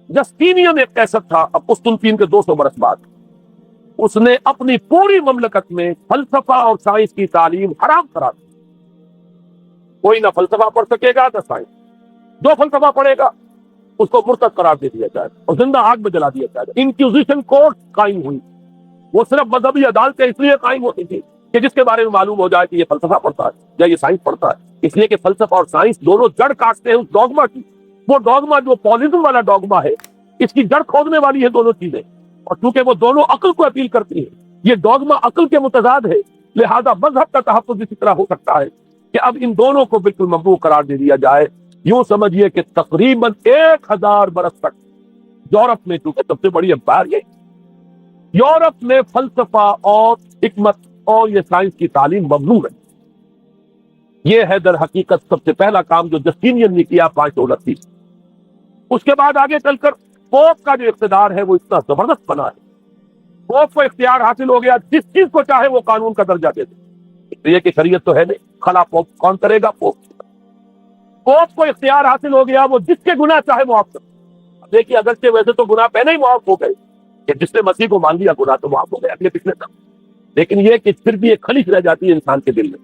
Speaker 1: جسٹینین ایک قیصر تھا، اب قسطنطین کے 200 برس بعد، اس نے اپنی پوری مملکت میں فلسفہ اور سائنس کی تعلیم حرام کرا دی۔ کوئی نہ فلسفہ پڑھ سکے گا نہ سائنس، جو فلسفہ پڑھے گا اس کو مرتد قرار دے دیا جائے اور زندہ آگ میں جلا دیا جائے۔ انکوزیشن کورٹ قائم ہوئی، وہ صرف مذہبی عدالتیں اس لیے قائم ہوتی تھی کہ جس کے بارے میں معلوم ہو جائے کہ یہ فلسفہ پڑھتا ہے یا یہ سائنس پڑھتا ہے، اس لیے کہ فلسفہ اور سائنس دونوں جڑ کاٹتے ہیں اس ڈوگما کی۔ وہ ڈوگما جو پالزم والا ڈوگما ہے، اس کی جڑ کھودنے والی ہے دونوں چیزیں، اور چونکہ وہ دونوں عقل کو اپیل کرتی ہیں، یہ ڈوگما عقل کے متضاد ہے، لہذا مذہب کا تحفظ اسی طرح ہو سکتا ہے کہ اب ان دونوں کو بالکل ممنوع قرار دے دیا جائے۔ یوں سمجھیے کہ تقریباً 1000 برس تک یورپ میں، چونکہ سب سے بڑی امپائر یہ، یورپ میں فلسفہ اور حکمت اور یہ سائنس کی تعلیم ممنوع ہے۔ یہ ہے در حقیقت سب سے پہلا کام جو جسٹینین نے کیا 529۔ اس کے بعد آگے چل کر پوپ کا جو اقتدار ہے وہ اتنا زبردست بنا ہے، پوپ کو اختیار حاصل ہو گیا، جس چیز کو چاہے وہ قانون کا درجہ دے دے۔ یہ کہ شریعت تو ہے نہیں، خلا پوپ کون کرے گا؟ پوپ کو اختیار حاصل ہو گیا، وہ جس کے گناہ چاہے معاف کر۔ اب دیکھیے، اگرچہ ویسے تو گناہ پہلے ہی معاف ہو گئے کہ جس نے مسیح کو مان لیا گناہ تو معاف ہو گئے اگلے پچھلے تک، لیکن یہ کہ پھر بھی ایک خلش رہ جاتی ہے انسان کے دل میں،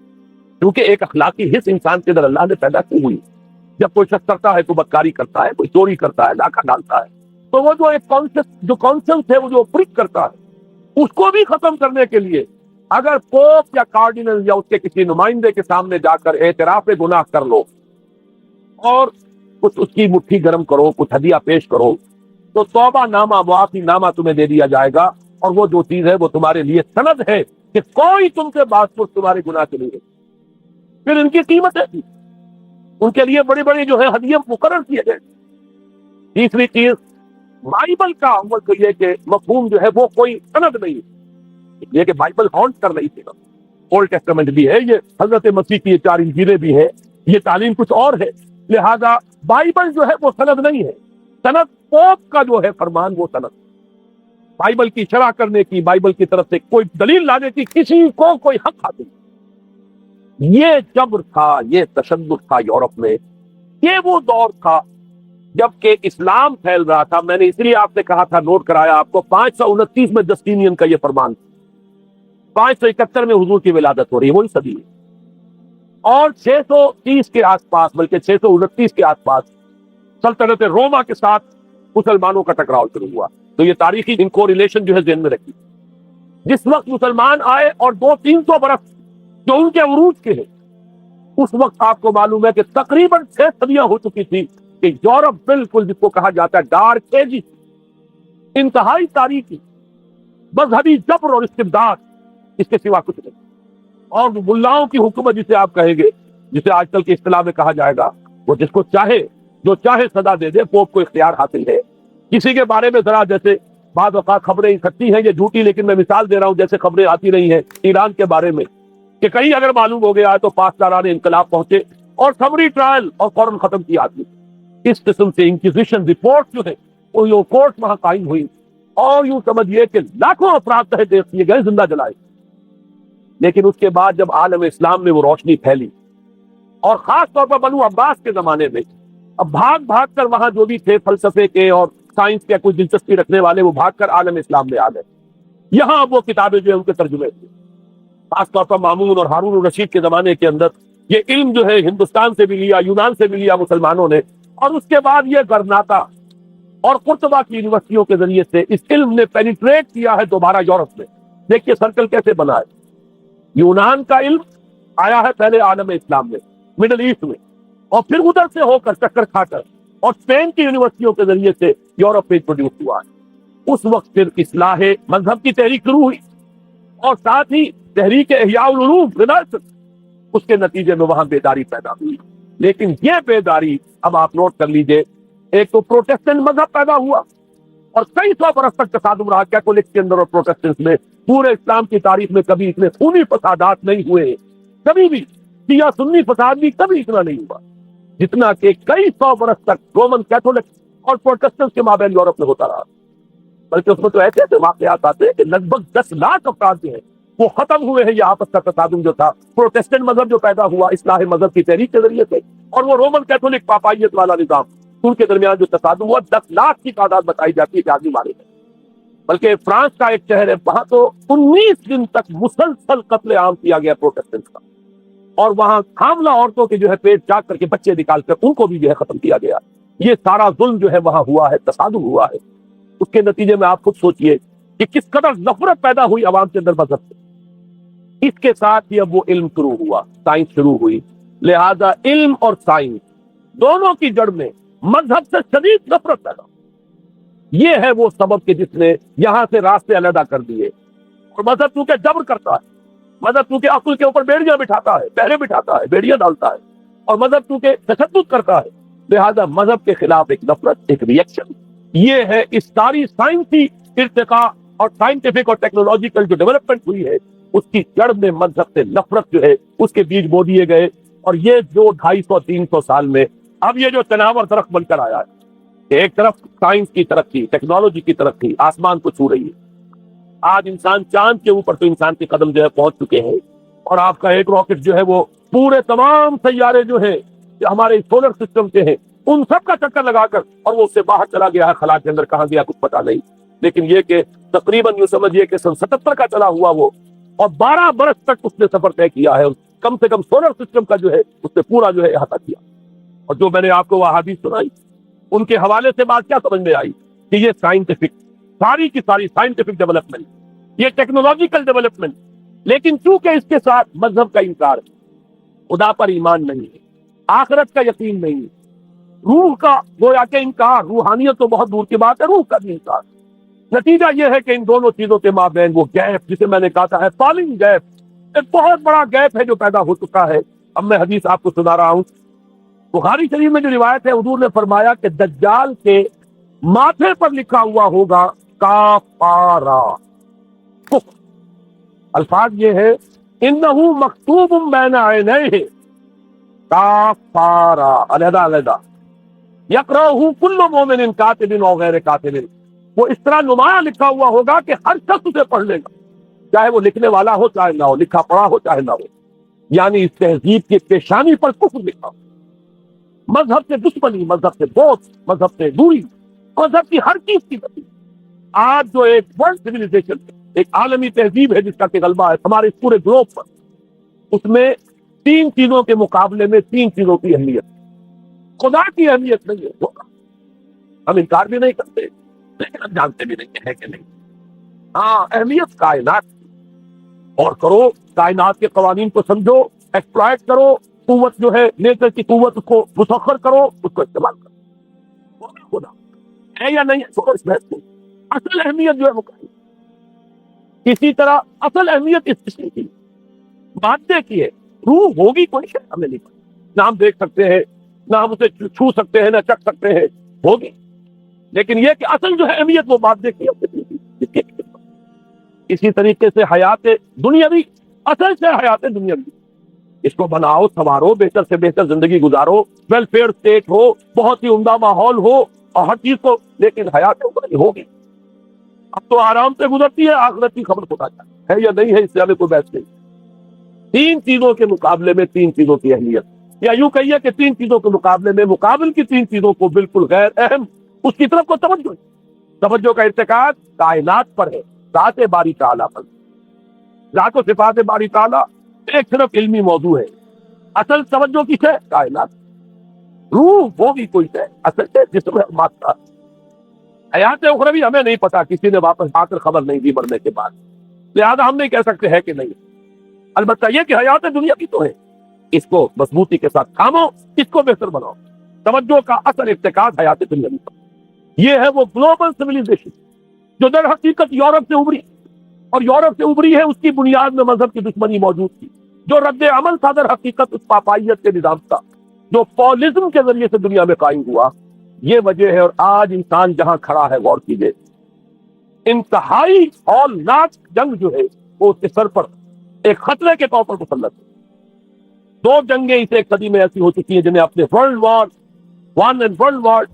Speaker 1: کیونکہ ایک اخلاقی حص انسان کے اندر اللہ نے پیدا کی ہوئی۔ جب کوئی شخص کرتا ہے، کوئی بدکاری کرتا ہے، کوئی چوری کرتا ہے، ڈاکہ ڈالتا ہے، تو وہ جو ایک کانشنس ہے، وہ جو پرک کرتا ہے، اس کو بھی ختم کرنے کے لیے اگر پوپ یا کارڈینل یا اس کے کسی نمائندے کے سامنے جا کر اعتراف گناہ کر لو اور کچھ اس کی مٹھی گرم کرو، کچھ ہدیہ پیش کرو، تو توبہ نامہ، معافی نامہ تمہیں دے دیا جائے گا، اور وہ جو چیز ہے وہ تمہارے لیے سند ہے کہ کوئی تم سے بات پرس تمہارے گناہ کے لیے۔ پھر ان کی قیمت ہے، ان کے لیے بڑی بڑی جو ہے ہدیے مقرر کیے گئے۔ تیسری چیز، بائبل کا عمل تو یہ کہ مفہوم جو ہے وہ کوئی سند نہیں ہے، یہ کہ بائبل ہانٹ کر رہی تھی، اولڈ ٹیسٹمنٹ بھی ہے، یہ حضرت مسیح کی 4 انجیلیں بھی ہیں، یہ تعلیم کچھ اور ہے، لہذا بائبل جو ہے وہ سند نہیں ہے۔ سند پوپ کا جو ہے فرمان، وہ سند بائبل کی شرح کرنے کی، بائبل کی طرف سے کوئی دلیل لانے کی کسی کو کوئی حق حاصل نہیں۔ یہ جبر تھا، یہ تشدد تھا یورپ میں۔ یہ وہ دور تھا جبکہ اسلام پھیل رہا تھا۔ میں نے اس لیے آپ سے کہا تھا، نوٹ کرایا آپ کو، 529 میں جسٹینین کا یہ فرمان، 571 میں حضور کی ولادت ہو رہی ہے، وہی صدی ہے، اور 630 کے آس پاس، بلکہ 629 کے آس پاس سلطنت روما کے ساتھ مسلمانوں کا ٹکراؤ شروع ہوا۔ تو یہ تاریخی ان کو ریلیشن جو ہے ذہن میں رکھی، جس وقت مسلمان آئے اور 200-300 برس جو ان کے عروج کے ہیں، اس وقت آپ کو معلوم ہے کہ تقریباً 6 صدیاں ہو چکی تھی کہ یورپ بالکل جس کو کہا جاتا ہے ڈارک ایجز، انتہائی تاریخی مذہبی جبر اور استبداد، اس کے سوا کچھ نہیں۔ اور ملاؤں کی حکومت جسے آپ کہیں گے، جسے آج کل کی اصطلاح میں کہا جائے گا، وہ جس کو چاہے جو چاہے سزا دے دے، پوپ کو اختیار حاصل ہے۔ کسی کے بارے میں ذرا جیسے بعض اوقات خبریں سچی ہیں، یہ جھوٹی، لیکن میں مثال دے رہا ہوں، جیسے خبریں آتی رہی ہیں ایران کے بارے میں کہ کہیں اگر معلوم ہو گیا ہے تو پاسداران انقلاب پہنچے اور سمری ٹرائل اور فوراً ختم کی آدمی۔ اس قسم سے انکوزیشن رپورٹ جو ہے وہ کورٹ وہاں قائم ہوئی، اور یوں سمجھیے کہ لاکھوں افراد تحت دیکھ لیے گئے، زندہ جلائے۔ لیکن اس کے بعد جب عالم اسلام میں وہ روشنی پھیلی، اور خاص طور پر بنو عباس کے زمانے میں، اب بھاگ بھاگ کر وہاں جو بھی تھے فلسفے کے اور سائنس کے کچھ دلچسپی رکھنے والے، وہ بھاگ کر عالم اسلام میں آ گئے۔ یہاں اب وہ کتابیں جو ہیں ان کے ترجمے ہوئے، خاص طور پر مامون اور ہارون الرشید کے زمانے کے اندر یہ علم جو ہے ہندوستان سے بھی لیا، یونان سے بھی لیا مسلمانوں نے، اور اس کے بعد یہ گرناطہ اور قرطبہ کی یونیورسٹیوں کے ذریعے سے اس علم نے پینیٹریٹ کیا ہے دوبارہ یورپ میں۔ دیکھیے سرکل کیسے بنا ہے، یونان کا علم آیا ہے پہلے عالم اسلام میں، مڈل ایسٹ میں، اور پھر ادھر سے ہو کر چکر کھا کر اور اسپین کی یونیورسٹیوں کے ذریعے سے یورپ میں انٹروڈیوس ہوا ہے۔ اس وقت پھر اصلاح مذہب کی تحریک شروع ہوئی، اور ساتھ ہی تحریک احیاء العلوم رینیسانس، اس کے نتیجے میں وہاں بیداری پیدا ہوئی۔ لیکن یہ بیداری اب آپ نوٹ کر لیجئے، ایک تو پروٹیسٹنٹ مذہب پیدا ہوا، اور کئی سو برس تک تصادم رہا، کیتھولک کے اندر اور پروٹیسٹنٹ میں۔ پورے اسلام کی تاریخ میں کبھی اتنے خونی فسادات نہیں ہوئے کبھی بھی، شیعہ سنی فساد بھی کبھی اتنا نہیں ہوا جتنا کہ کئی سو برس تک رومن کیتھولک اور پروٹسٹنٹ کے مابین یورپ میں ہوتا رہا. بلکہ اس میں تو ایسے ایسے واقعات آتے ہیں کہ لگ بھگ 10 لاکھ افراد جو ہیں وہ ختم ہوئے ہیں. یہ آپس کا تصادم جو تھا، پروٹسٹنٹ مذہب جو پیدا ہوا اصلاح مذہب کی تحریک کے ذریعے سے، اور وہ رومن کیتھولک پاپائیت والا نظام، ان کے درمیان جو تصادم ہوا 10 لاکھ کی تعداد بتائی جاتی ہے کہ آدمی مارے گئے. بلکہ فرانس کا ایک شہر ہے، وہاں تو 19 دن تک مسلسل قتل عام کیا گیا پروٹسٹنٹ کا، اور وہاں حاملہ عورتوں کے جو ہے پیٹ چاک کر کے بچے نکال کر ان کو بھی جو ہے ختم کیا گیا. یہ سارا ظلم جو ہے وہاں ہوا ہے، تصادم ہوا ہے. اس کے نتیجے میں آپ خود سوچئے کہ کس قدر نفرت پیدا ہوئی عوام کے اندر مذہب سے. اس کے ساتھ ہی اب وہ علم شروع ہوا، سائنس شروع ہوئی. لہذا علم اور سائنس دونوں کی جڑ میں مذہب سے شدید نفرت پیدا. یہ ہے وہ سبب کہ جس نے یہاں سے راستے علیحدہ کر دیے. اور مذہب چونکہ جبر کرتا ہے، مذہب چونکہ عقل کے اوپر بیڑیاں بٹھاتا ہے، پہرے بٹھاتا ہے، بیڑیاں ڈالتا ہے، اور مذہب چونکہ تشدد کرتا ہے، لہذا مذہب کے خلاف ایک نفرت، ایک ریئیکشن. یہ ہے اس ساری سائنسی ارتقاء اور سائنٹیفک اور ٹیکنالوجیکل جو ڈیولپمنٹ ہوئی ہے اس کی جڑ میں مذہب سے نفرت جو ہے اس کے بیج بو دیے گئے. اور یہ جو 250-300 سال میں اب یہ جو تناور درخت بن کر آیا ہے کہ ایک طرف سائنس کی ترقی، ٹیکنالوجی کی ترقی آسمان کو چھو رہی ہے. آج انسان چاند کے اوپر تو انسان کے قدم جو ہے پہنچ چکے ہیں، اور آپ کا ایک راکٹ جو ہے وہ پورے تمام سیارے جو ہیں جو ہمارے سولر سسٹم کے ہیں ان سب کا چکر لگا کر اور وہ اس سے باہر چلا گیا ہے. خلا کے اندر کہاں گیا کچھ پتا نہیں. لیکن یہ کہ تقریباً یوں سمجھیے کہ 77 کا چلا ہوا وہ، اور 12 برس تک اس نے سفر طے کیا ہے. کم سے کم سولر سسٹم کا جو ہے اس نے پورا جو ہے احاطہ کیا. اور جو میں نے آپ کو وہ احادیث سنائی ان کے حوالے سے بات کیا سمجھ میں آئی کہ یہ سائنٹیفک، ساری کی ساری سائنٹیفک ڈیولپمنٹ، یہ ٹیکنالوجیکل ڈیولپمنٹ، لیکن چونکہ اس کے ساتھ مذہب کا انکار ہے، خدا پر ایمان نہیں ہے، آخرت کا یقین نہیں ہے، روح کا گویا کہ انکار، روحانیت تو بہت دور کی بات ہے، روح کا بھی انکار. نتیجہ یہ ہے کہ ان دونوں چیزوں کے مابین وہ گیپ جسے میں نے کہا تھا فالنگ گیپ، ایک بہت بڑا گیپ ہے جو پیدا ہو چکا ہے. اب میں حدیث آپ کو سنا رہا ہوں. بخاری شریف میں جو روایت ہے حضور نے فرمایا کہ دجال کے ماتھے پر لکھا ہوا ہوگا کافارا، کفر. الفاظ یہ ہے انہو مکتوب بین عینیہ کافارا، علیحدہ علیحدہ، یقرأہ کل مومن کاتب او غیر کاتب. وہ اس طرح نمایاں لکھا ہوا ہوگا کہ ہر شخص اسے پڑھ لے گا، چاہے وہ لکھنے والا ہو چاہے نہ ہو، لکھا پڑھا ہو چاہے نہ ہو. یعنی اس تہذیب کی پیشانی پر کفر لکھا ہو. مذہب سے دشمنی، مذہب سے بوجھ، مذہب سے دوری، مذہب کی ہر چیز کی نفی. آج جو ایک ورلڈ سیویلائزیشن، ایک عالمی تہذیب ہے جس کا کہ غلبہ ہے ہمارے اس پورے گلوب پر، اس میں 3 چیزوں کے مقابلے میں 3 چیزوں کی اہمیت. خدا کی اہمیت نہیں ہے، ہم انکار بھی نہیں کرتے لیکن ہم جانتے بھی نہیں کہ ہے کہ نہیں. ہاں، اہمیت کائنات کی، اور کرو کائنات کے قوانین کو سمجھو، ایکسپلائٹ کرو، قوت جو ہے نیچر کی قوت اس کو مسخر کرو، اس کو استعمال کرو. خدا ہے یا نہیں ہے چھوڑو اس بحث کو. اصل اہمیت جو ہے وہ اسی طرح اصل اہمیت اس قسم کی مادے کی ہے. روح ہوگی کوئی شے ہمیں نہیں پتا، نہ ہم دیکھ سکتے ہیں، نہ ہم اسے چھو سکتے ہیں، نہ چکھ سکتے ہیں، ہوگی. لیکن یہ کہ اصل جو ہے اہمیت وہ مادے کی ہے. اسی طریقے سے حیات دنیاوی، اصل سے حیات دنیاوی، اس کو بناؤ، سنوارو، بہتر سے بہتر زندگی گزارو، ویلفیئر اسٹیٹ ہو، بہت ہی عمدہ ماحول ہو اور ہر چیز کو، لیکن حیات ہوگی. اب تو آرام سے گزرتی ہے، آخرت کی خبر خدا ہے یا نہیں ہے اس سے ہمیں کوئی بحث نہیں. 3 چیزوں کے مقابلے میں 3 چیزوں کی اہمیت، یا یوں کہیے کہ 3 چیزوں کے مقابلے میں مقابل کی 3 چیزوں کو بالکل غیر اہم اس کی طرف کو توجہ کا ارتکاز کائنات پر ہے، ذات باری تعالیٰ پر. ذات و صفات باری تعالیٰ ایک صرف علمی موضوع ہے، اصل توجہ کس ہے؟ کائنات. روح وہ بھی کوئی ہے اصل سے جسم ہے، مادہ. حیات اخروی ہمیں نہیں پتا، کسی نے واپس آ کر خبر نہیں دی مرنے کے بعد، لہذا ہم نہیں کہہ سکتے ہے کہ نہیں. البتہ یہ کہ حیات دنیا کی تو ہے، اس کو مضبوطی کے ساتھ تھامو، اس کو بہتر بناؤ. توجہ کا اصل ارتکاز حیات دنیا کی. یہ ہے وہ گلوبل سیویلائزیشن جو در حقیقت یورپ سے ابھری، اور یورپ سے ابھری ہے اس کی بنیاد میں مذہب کی دشمنی موجود تھی. جو رد عمل تھا در حقیقت اس پاپائیت کے نظام کا جو پولزم کے ذریعے سے دنیا میں قائم ہوا، یہ وجہ ہے. اور آج انسان جہاں کھڑا ہے غور کیجئے، انتہائی ہولناک جنگ جو ہے وہ اس کے سر پر ایک خطرے کے طور پر مسلط ہے. 2 جنگیں اس ایک صدی میں ایسی ہو چکی ہیں جنہیں اپنے world war 1 and world war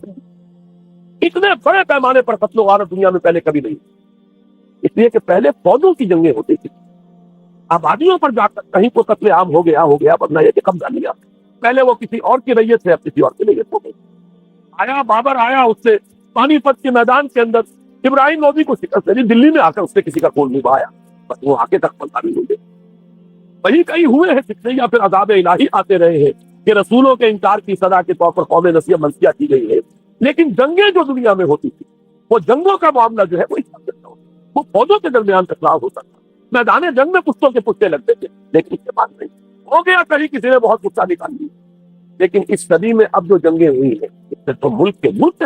Speaker 1: اتنے بڑے پیمانے پر قتل و غارت دنیا میں پہلے کبھی نہیں، اس لیے کہ پہلے فوجوں کی جنگیں ہوتی تھی، آبادیوں پر جا کر کہیں کو قتل عام ہو گیا ورنہ یہ کہ قبضہ لیا، پہلے وہ کسی اور کی ریت سے اب کسی اور کی ریت ہو گئی۔ آیا بابر آیا، اس سے پانی پت کے میدان کے اندر ابراہیم لودھی کو شکست دے دی، دلی میں آ کر اس نے کسی کا خون نہیں بہایا، بس وہ آگے تک پتا نہیں ہوئے۔ وہی کئی ہوئے ہیں فتنے یا پھر عذاب الہی آتے رہے ہیں کہ رسولوں کے انکار کی سزا کے طور پر قوم نسیہ منسیہ کی گئی ہے، لیکن جنگیں جو دنیا میں ہوتی تھی وہ جنگوں کا معاملہ جو ہے وہ اس طرح سے ہوتا، وہ فوجوں کے درمیان ٹکراؤ ہوتا تھا، میدان جنگ میں پشتوں کے پشتے لگتے تھے، لیکن اس کے بعد نہیں ہو گیا، کہیں کسی نے بہت غصہ نکال لی۔ لیکن اس صدی میں اب جو جنگیں ہوئی ہیں اس سے تو ملک کے ملک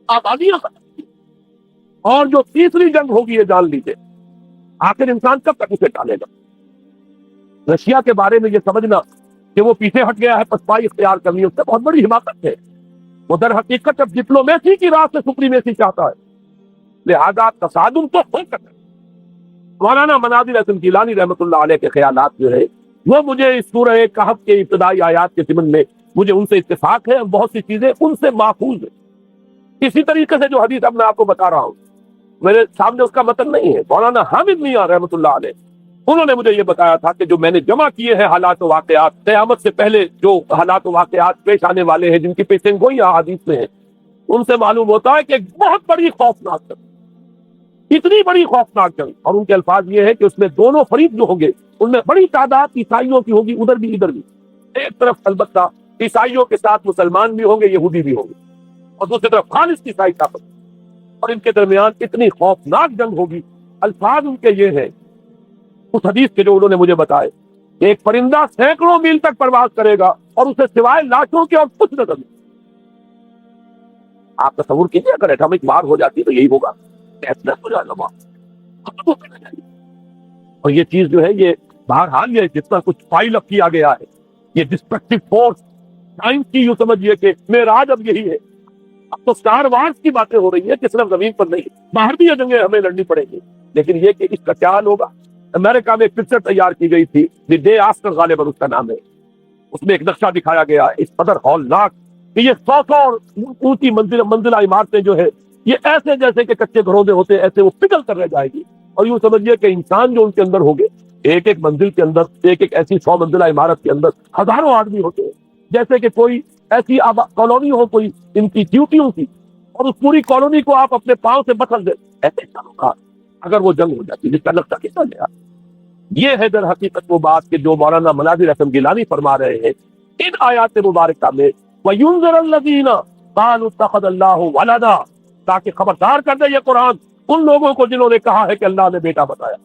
Speaker 1: آبادیاں ختم کی، اور جو تیسری جنگ ہوگی یہ جان لیجیے آخر انسان کب تک اسے ٹالے گا۔ رشیا کے بارے میں یہ سمجھنا کہ وہ پیچھے ہٹ گیا ہے، پسپائی اختیار کرنی ہے، اس سے بہت بڑی حماقت ہے۔ وہ در حقیقت اب ڈپلومیسی کی راہ سے سپریمیسی چاہتا ہے، لہذا تصادم تو ہو سکتا ہے۔ مولانا مناظر حسن گیلانی رحمۃ اللہ علیہ کے خیالات جو ہے وہ مجھے اس سورہ کہف کے ابتدائی آیات کے ضمن میں مجھے ان سے اتفاق ہے، بہت سی چیزیں ان سے ماخوذ ہیں۔ اسی طریقے سے جو حدیث اب میں آپ کو بتا رہا ہوں میرے سامنے اس کا متن نہیں ہے، مولانا حامد میاں رحمۃ اللہ علیہ انہوں نے مجھے یہ بتایا تھا کہ جو میں نے جمع کیے ہیں حالات و واقعات، قیامت سے پہلے جو حالات و واقعات پیش آنے والے ہیں جن کی پیشن گوئی احادیث میں ہے، ان سے معلوم ہوتا ہے کہ ایک بہت بڑی خوفناک جنگ، اتنی بڑی خوفناک جنگ، اور ان کے الفاظ یہ ہے کہ اس میں دونوں فریق جو ہوں گے ان میں بڑی تعداد عیسائیوں کی ہوگی، ادھر بھی ادھر بھی، ایک طرف البتہ عیسائیوں کے ساتھ مسلمان بھی ہوں گے، یہودی بھی ہوں گے، اور دوسری طرف خالص عیسائی طاقت، اور ان کے درمیان اتنی خوفناک جنگ ہوگی۔ الفاظ ان کے یہ ہیں اس حدیث کے جو انہوں نے مجھے بتائے، ایک پرندہ سینکڑوں میل تک پرواز کرے گا اور اسے سوائے لاشوں کے اور کچھ نظر نہیں۔ آپ تصور کیجیے اگر ایٹمک وار ہو جاتی تو یہی ہوگا، ہو جائے گا اور یہ چیز جو ہے یہ بہرحال یہ جتنا کچھ فائل اپ کیا گیا ہے، یہ ڈسٹرکٹیو فورس سائنس کی یوں سمجھیے کہ معراج اب یہی ہے۔ اب تو اسٹار وارز کی باتیں ہو رہی ہے کہ صرف زمین پر نہیں، باہر بھی یہ جنگیں ہمیں لڑنی پڑیں گی، لیکن یہ کہ اس کا کیا حال ہوگا۔ امریکہ میں ایک پکچر تیار کی گئی تھی، دی ڈے آفٹر غالباً اس کا نام ہے، اس میں ایک نقشہ دکھایا گیا اس قدر ہولناک کہ یہ 100 اونچی منزلہ عمارتیں جو ہے یہ ایسے جیسے کہ کچے گھروں میں ہوتے ایسے وہ پگھل کر رہ جائے گی، اور یوں سمجھیے کہ انسان جو ان کے اندر ہوگے، ایک ایک منزل کے اندر، ایک ایک ایسی 100 منزلہ عمارت کے اندر ہزاروں آدمی ہوتے ہیں، جیسے کہ کوئی ایسی کالونی ہو کوئی ان کی ڈیوٹیوں کی، اور اس پوری کالونی کو آپ اپنے پاؤں سے بخل دیں، ایسے چلو اگر وہ جنگ ہو جاتی جس کا نقشہ کیا گیا۔ یہ ہے در حقیقت وہ بات کہ جو مولانا مناظر حسن گیلانی فرما رہے ہیں ان آیات مبارکہ میں، وَيُنذِرَ الَّذِينَ قَالُوا اتَّخَذَ اللَّهُ وَلَدًا، تاکہ خبردار کر دے یہ قرآن ان لوگوں کو جنہوں نے کہا ہے کہ اللہ نے بیٹا بتایا،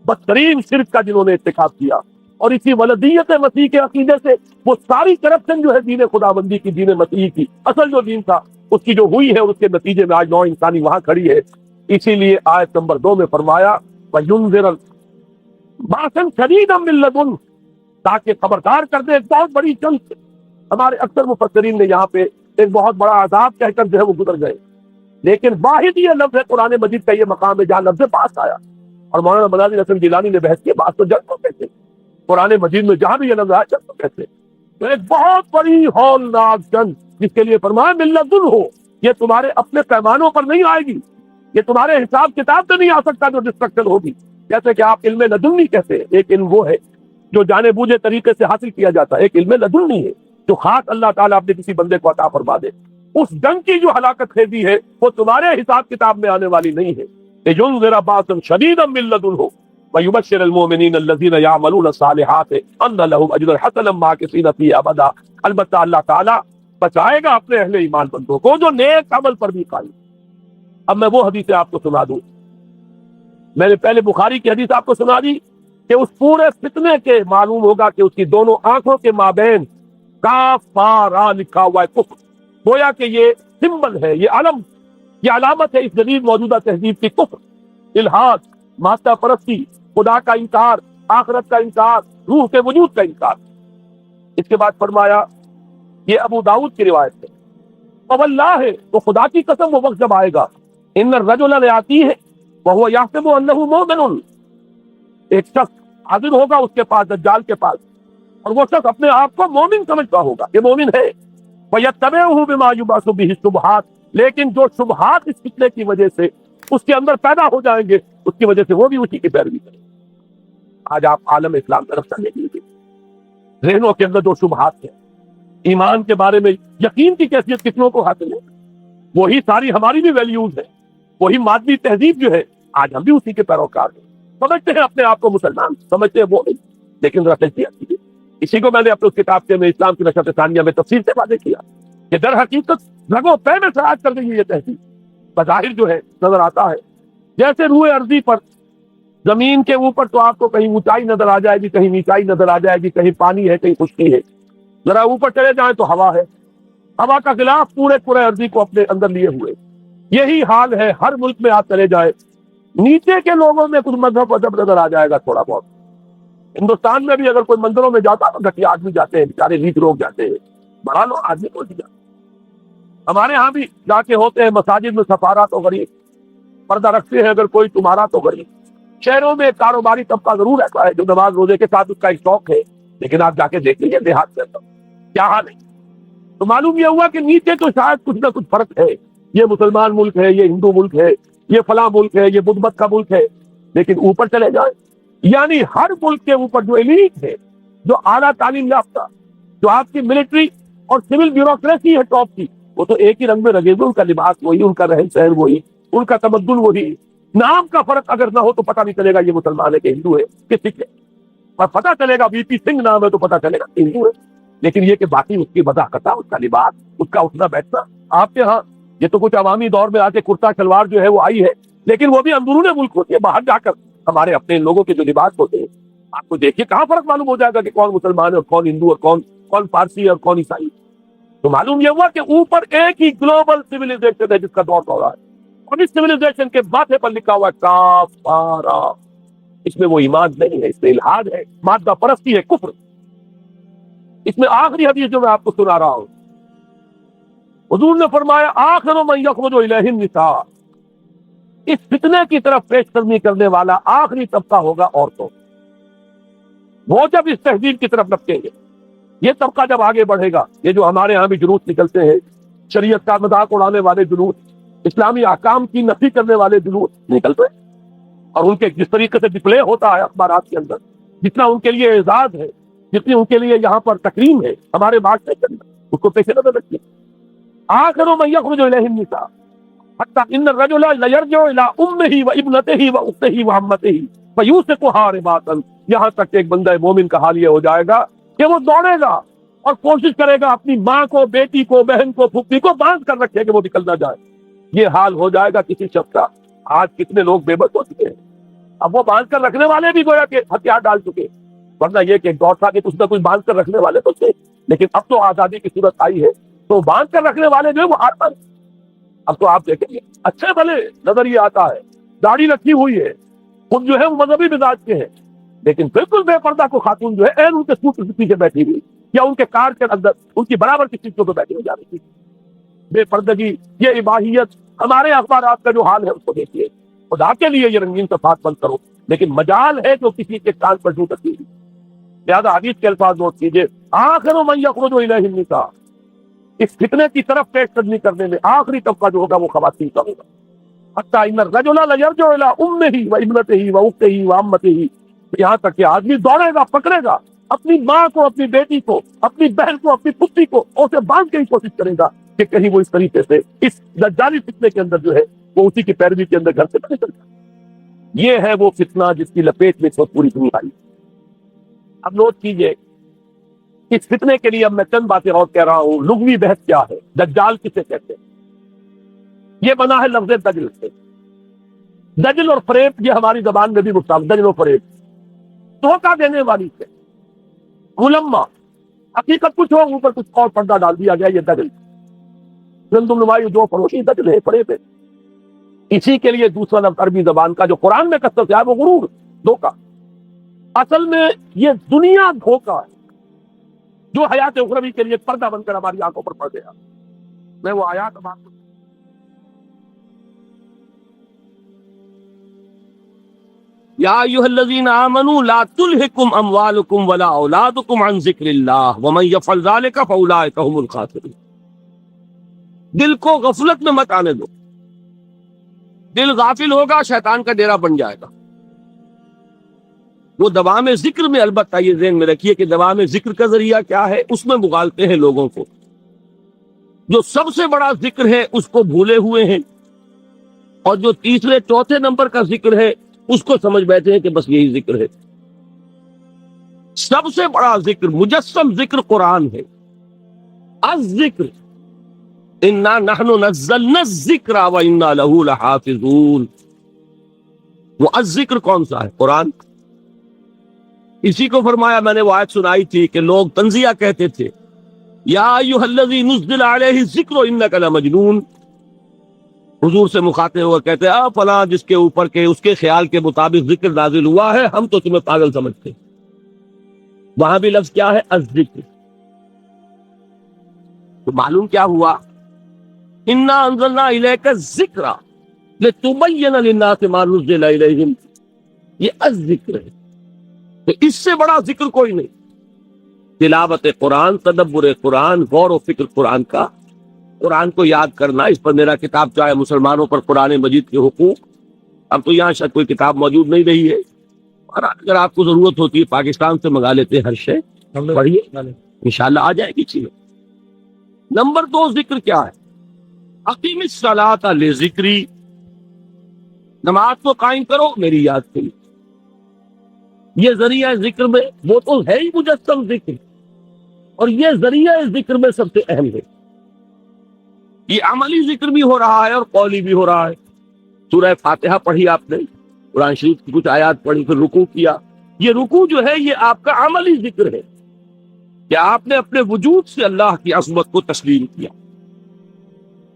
Speaker 1: بدترین شرک کا جنہوں نے ارتکاب کیا، اور اسی ولدیت مسیح کے عقیدے سے وہ ساری کرپشن جو ہے دین خداوندی کی، دین مسیح کی اصل جو دین تھا اس کی جو ہوئی ہے، اس کے نتیجے میں آج نوع انسانی وہاں کھڑی ہے۔ اسی لیے آیت نمبر 2 میں فرمایا وَيُنذِرَ بَأْسًا شَدِيدًا مِّن لَّدُنْهُ، تاکہ خبردار کر دے ایک بہت بڑی جنگ سے۔ ہمارے اکثر مفسرین نے یہاں پہ ایک بہت بڑا عذاب کہہ کر جو ہے وہ گزر گئے، لیکن واحد یہ لفظ ہے قرآن مجید کا، یہ مقام ہے جہاں لفظ باس آیا، اور مولانا مناظر حسن گیلانی نے بحث کی باس تو جنگ کو کہتے ہیں، قرآن مجید میں جہاں بھی یہ لفظ آیا جنگ کو کہتے ہیں۔ تو ایک بہت بڑی ہولناک جنگ جس کے لیے فرمایا من لدنہ، یہ تمہارے اپنے پیمانوں پر نہیں آئے گی، یہ تمہارے حساب کتاب سے نہیں آ سکتا جو ڈسٹرکشن ہوگی۔ جیسے کہ آپ علم لدنی کہتے ہیں، ایک علم وہ ہے جو جانے بوجھے طریقے سے حاصل کیا جاتا ہے، ایک علم لدنی ہے جو خاص اللہ تعالیٰ اپنے کسی بندے کو عطا فرما دے۔ اس جنگ کی جو ہلاکت خیزی ہے وہ تمہارے حساب کتاب میں آنے والی نہیں ہے۔ لِيُنذِرَ بَأْسًا شَدِيدًا مِّن لَّدُنْهُ وَيُبَشِّرَ الْمُؤْمِنِينَ الَّذِينَ يَعْمَلُونَ الصَّالِحَاتِ أَنَّ لَهُمْ أَجْرًا حَسَنًا مَّاكِثِينَ فِيهِ أَبَدًا۔ البتہ اللہ تعالیٰ بچائے گا اپنے اہل ایمان بندوں کو جو نیک عمل پر بھی قائم۔ اب میں وہ حدیث آپ کو سنا دوں، میں نے پہلے بخاری کی حدیث آپ کو سنا دی کہ اس پورے فتنے کے معلوم ہوگا کہ اس کی دونوں آنکھوں کے مابین کافارا لکھا ہوا ہے، کفر، گویا کہ یہ سمبل ہے، یہ علم، یہ علامت ہے اس جدید موجودہ تہذیب کی، کفر، الحاد، مادہ پرستی، خدا کا انکار، آخرت کا انکار، روح کے وجود کا انکار۔ اس کے بعد فرمایا یہ ابو داؤد کی روایت ہے، واللہ ہے تو خدا کی قسم وہ وقت جب آئے گا، ان الرجل یاتی ہے وہو یحسب انہ مومن، ایک شخص حاضر ہوگا اس کے پاس، دجال کے پاس، اور وہ شخص اپنے آپ کو مومن سمجھتا ہوگا کہ مومن ہے. وَيَتَّبِعُهُ بِمَا يُبْعَثُ بِهِ الشُّبُهَاتِ, لیکن جو شبہات اس فتنے کی وجہ سے اس کے اندر پیدا ہو جائیں گے اس کی وجہ سے وہ بھی اسی کی پیروی کریں. آج آپ عالم اسلام طرف چلنے کے لیے ذہنوں کے اندر جو شبہات ہیں, ایمان کے بارے میں یقین کی کیفیت کتنوں کو حاصل ہے, وہی ساری ہماری بھی ویلیوز ہیں, وہی مادی تہذیب جو ہے آج ہم بھی اسی کے پیروکار ہیں. سمجھتے ہیں اپنے آپ کو مسلمان, سمجھتے ہیں وہ نہیں, لیکن ذرا تجزیہ کیجیے. اسی کو میں نے اپنے اس کتاب کے میں اسلام کی نشر ثانیہ میں تفصیل سے واضح کیا کہ در حقیقت رگوں پے میں سراج کر گئی یہ تہذیب. بظاہر جو ہے نظر آتا ہے جیسے روئے ارضی پر, زمین کے اوپر تو آپ کو کہیں اونچائی نظر آ جائے گی, کہیں نیچائی نظر آ جائے گی, کہیں پانی ہے, کہیں خشکی ہے. ذرا اوپر چلے جائیں تو ہوا ہے, ہوا کا غلاف پورے کرۂ ارضی کو اپنے اندر لیے ہوئے. یہی حال ہے ہر ملک میں آپ چلے جائیں, نیچے کے لوگوں میں کچھ مذہب وذہب نظر آ جائے گا تھوڑا بہت. ہندوستان میں بھی اگر کوئی مندروں میں جاتا تو گھٹیا آدمی جاتے ہیں, بیچارے نیچ لوگ جاتے ہیں, بڑا لوگ آدمی کو دیا. ہمارے ہاں بھی جا کے ہوتے ہیں مساجد میں, سفارا تو غریب, پردہ رکھتے ہیں اگر کوئی تمہارا تو غریب. شہروں میں کاروباری طبقہ ضرور رہتا ہے جو نماز روزے کے ساتھ اس کا ایک شوق ہے, لیکن آپ جا کے دیکھ لیجیے دیہات کے اندر کیا حال ہے. تو معلوم یہ ہوا کہ نیچے تو شاید کچھ نہ کچھ فرق ہے, یہ مسلمان ملک ہے, یہ ہندو ملک ہے, یہ فلاں ملک ہے, یہ بدھ مت کا ملک ہے. لیکن اوپر چلے جائیں, یعنی ہر ملک کے اوپر جو ایلیٹ ہے, جو اعلیٰ تعلیم یافتہ, جو آپ کی ملٹری اور سول بیوروکریسی ہے ٹاپ کی, وہ تو ایک ہی رنگ میں رنگے ہوئے, ان کا لباس وہی, ان کا رہن سہن وہی, ان کا تمدن وہی. نام کا فرق اگر نہ ہو تو پتہ نہیں چلے گا یہ مسلمان ہے کہ ہندو ہے کہ سکھ ہے, اور پتہ چلے گا وی پی سنگھ نام ہے تو پتہ چلے گا ہندو ہے. لیکن یہ کہ باقی اس کی وضاحت, اس کا لباس, اس کا اٹھنا بیٹھنا. آپ کے ہاں یہ تو کچھ عوامی دور میں آ کے کرتا شلوار جو ہے وہ آئی ہے, لیکن وہ بھی اندرون ملک ہوتی ہے. باہر جا کر ہمارے اپنے لوگوں کے جو لباس ہوتے ہیں آپ کو دیکھیے کہاں فرق معلوم ہو جائے گا کہ کون مسلمان ہے اور کون ہندو, اور کون پارسی ہے اور کون عیسائی. تو معلوم یہ ہوا کہ اوپر ایک ہی گلوبل سیویلائزیشن ہے جس کا دور ہو رہا ہے, اور اس سیویلائزیشن کے ماتھے پر لکھا ہوا ہے کافارا. اس میں وہ ایمان نہیں ہے, اس میں الحاد ہے, مادہ پرستی ہے, کفر. اس میں آخری حدیث جو میں آپ کو سنا رہا ہوں, حضور نے فرمایا آخر من یخرج الیہ النساء, اس فتنے کی طرف پیش قدمی کرنے والا آخری طبقہ ہوگا عورتوں. وہ جب اس تہذیب کی طرف لپکیں گے, یہ طبقہ جب آگے بڑھے گا, یہ جو ہمارے ہاں بھی جلوس نکلتے ہیں, شریعت کا مذاق اڑانے والے جلوس, اسلامی احکام کی نفی کرنے والے جلوس نکلتے ہیں, اور ان کے جس طریقے سے ڈسپلے ہوتا ہے اخبارات کے اندر, جتنا ان کے لیے اعزاز ہے, جتنی ان کے لیے یہاں پر تکریم ہے ہمارے معاشرے کے اندر, اس کو پیش نظر رکھیے. آخر من یخرج الیہ النساء حتی ان الرجل لیرجع الی امہ وابنتہ واختہ وعمتہ فیوثقها رباطا, یہاں تک کہ ایک بندہ مومن کا حال یہ ہو جائے گا کہ وہ دوڑے گا اور کوشش کرے گا اپنی ماں کو, بیٹی کو, بہن کو, پھوپھی کو باندھ کر رکھے کہ وہ نکل نہ جائے. یہ حال ہو جائے گا کسی شخص کا. آج کتنے لوگ بے بس ہو چکے ہیں, اب وہ باندھ کر رکھنے والے بھی گویا کہ ہتھیار ڈال چکے, ورنہ یہ کہ ایک دور تھا کہ کچھ نہ کچھ باندھ کر رکھنے والے تو تھے, لیکن اب تو آزادی کی صورت آئی ہے تو باندھ کر رکھنے والے جو ہے وہ ہار پر. اب تو آپ دیکھیں گے اچھے بھلے نظر یہ آتا ہے, داڑھی رکھی ہوئی ہے, خود جو ہے وہ مذہبی مزاج کے ہیں, لیکن بالکل بے پردہ کو خاتون جو ہے ان کے سوٹ کے پیچھے بیٹھی ہوئی, یا ان کے کار کے اندر ان کی برابر کی چیزوں پہ بیٹھی ہو جا رہی تھی. بے پردگی, یہ اباحیت, ہمارے اخبارات کا جو حال ہے اس کو دیکھیے. خدا کے لیے یہ رنگین صفحات بند کرو, لیکن مجال ہے جو کسی کے کان پر جھوٹ رکھی. لہذا حدیث کے الفاظ نوٹ کیجیے, آخر من یخرج الیہ النساء, اس فتنے کی طرف پیش قدمی کرنے میں آخری طبقہ جو ہوگا وہ خواتین کا ہوگا. حتی ان الرجل لیرجع الی امہ وابنتہ واختہ وعمتہ, یہاں تک کہ آدمی دوڑے گا, پکڑے گا اپنی ماں کو, اپنی بیٹی کو, اپنی بہن کو, اپنی پتی کو, اور اسے باندھ کے ہی کوشش کرے گا کہ کہیں وہ اس طریقے سے اس دجالی فتنے کے اندر جو ہے وہ اسی کی پیروی کے اندر گھر سے نکل جائے. یہ ہے وہ فتنہ جس کی لپیٹ میں پوری دنیا آئی. اب نوٹ کیجئے, اس فتنے کے لیے اب میں چند باتیں اور کہہ رہا ہوں. لغوی بحث کیا ہے, دجال کسے کہتے ہیں؟ یہ بنا ہے لفظ دجل سے. دجل اور فریب یہ ہماری زبان میں بھی مستعمل, دجل اور فریب دھوکہ دینے والی سے. ملمہ, حقیقت کچھ ہو اوپر کچھ اور پردہ ڈال دیا گیا, یہ دجل. گندم نمائی جو فروشی دجل ہے, فریب ہے. اسی کے لیے دوسرا لفظ عربی زبان کا جو قرآن میں کثرت سے آیا وہ غرور, دھوکہ. اصل میں یہ دنیا دھوکہ ہے جو حیات اخروی کے لیے پردہ بن کر ہماری آنکھوں پر پڑ گیا. میں وہ آیات اب آپ کو, یا ایھا الذین آمنوا لا تلھکم اموالکم ولا اولادکم عن ذکر اللہ ومن یفعل ذلک فاولئک هم الخاسرون. دل کو غفلت میں مت آنے دو. دل غافل ہوگا شیطان کا ڈیرا بن جائے گا. وہ دوام ذکر میں، البتہ یہ ذہن میں رکھیے کہ دوام ذکر کا ذریعہ کیا ہے، اس میں بگالتے ہیں لوگوں کو. جو سب سے بڑا ذکر ہے اس کو بھولے ہوئے ہیں، اور جو تیسرے چوتھے نمبر کا ذکر ہے اس کو سمجھ بیٹھے ہیں کہ بس یہی ذکر ہے. سب سے بڑا ذکر، مجسم ذکر قرآن ہے. الذکر انا نحن نزلنا الذکر وانا له لحافظون. وہ الذکر کون سا ہے؟ قرآن. اسی کو فرمایا، میں نے وہ آیت سنائی تھی کہ لوگ تنزیہ کہتے تھے، یا ایھا الذی نزل علیہ الذکر انک لمجنون. حضور سے مخاطب ہوا کہتے ہیں فلاں جس کے اوپر کے اس کے خیال کے مطابق ذکر نازل ہوا ہے، ہم تو تمہیں پاگل سمجھتے. وہاں بھی لفظ کیا ہے؟ الذکر. تو معلوم کیا ہوا؟ انا انزلنا الیک الذکر لتبین للناس ما نزل الیہم. یہ الذکر ہے. تو اس سے بڑا ذکر کوئی نہیں. تلاوت قرآن، تدبر قرآن، غور و فکر قرآن کا، قرآن کو یاد کرنا. اس پر میرا کتاب جو ہے مسلمانوں پر قرآن مجید کے حقوق، اب تو یہاں شاید کوئی کتاب موجود نہیں رہی ہے، اور اگر آپ کو ضرورت ہوتی ہے پاکستان سے منگا لیتے ہیں ہر شے، پڑھیے انشاءاللہ آ جائے گی چیزیں. نمبر 2 ذکر کیا ہے؟ اقیم الصلاۃ لذکری. نماز کو قائم کرو میری یاد کے لیے. یہ ذریعہ ذکر میں، وہ تو ہے ہی مجسم ذکر، اور یہ ذریعہ ذکر میں سب سے اہم ہے. یہ عملی ذکر بھی ہو رہا ہے اور قولی بھی ہو رہا ہے. سورہ فاتحہ پڑھی آپ نے، قرآن شریف کی کچھ آیات پڑھی، پھر رکوع کیا. یہ رکوع جو ہے یہ آپ کا عملی ذکر ہے کہ آپ نے اپنے وجود سے اللہ کی عظمت کو تسلیم کیا.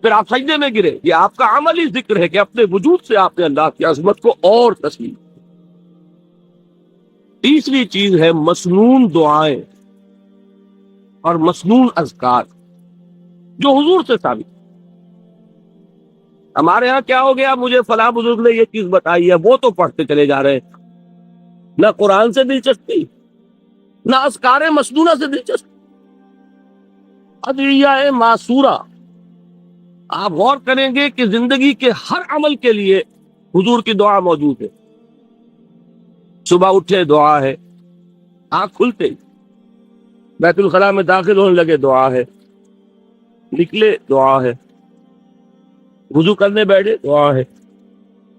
Speaker 1: پھر آپ سجدے میں گرے، یہ آپ کا عملی ذکر ہے کہ اپنے وجود سے آپ نے اللہ کی عظمت کو اور تسلیم کیا. تیسری چیز ہے مسنون دعائیں اور مسنون اذکار جو حضور سے ثابت. ہمارے ہاں کیا ہو گیا، مجھے فلاں بزرگ نے یہ چیز بتائی ہے، وہ تو پڑھتے چلے جا رہے ہیں. نہ قرآن سے دلچسپی، نہ اذکار مسنونہ سے دلچسپی. ادعیہ معصورہ، آپ غور کریں گے کہ زندگی کے ہر عمل کے لیے حضور کی دعا موجود ہے. صبح اٹھے دعا ہے، آنکھ کھلتے بیت الخلاء میں داخل ہونے لگے دعا ہے، نکلے دعا ہے، وضو کرنے بیٹھے دعا ہے،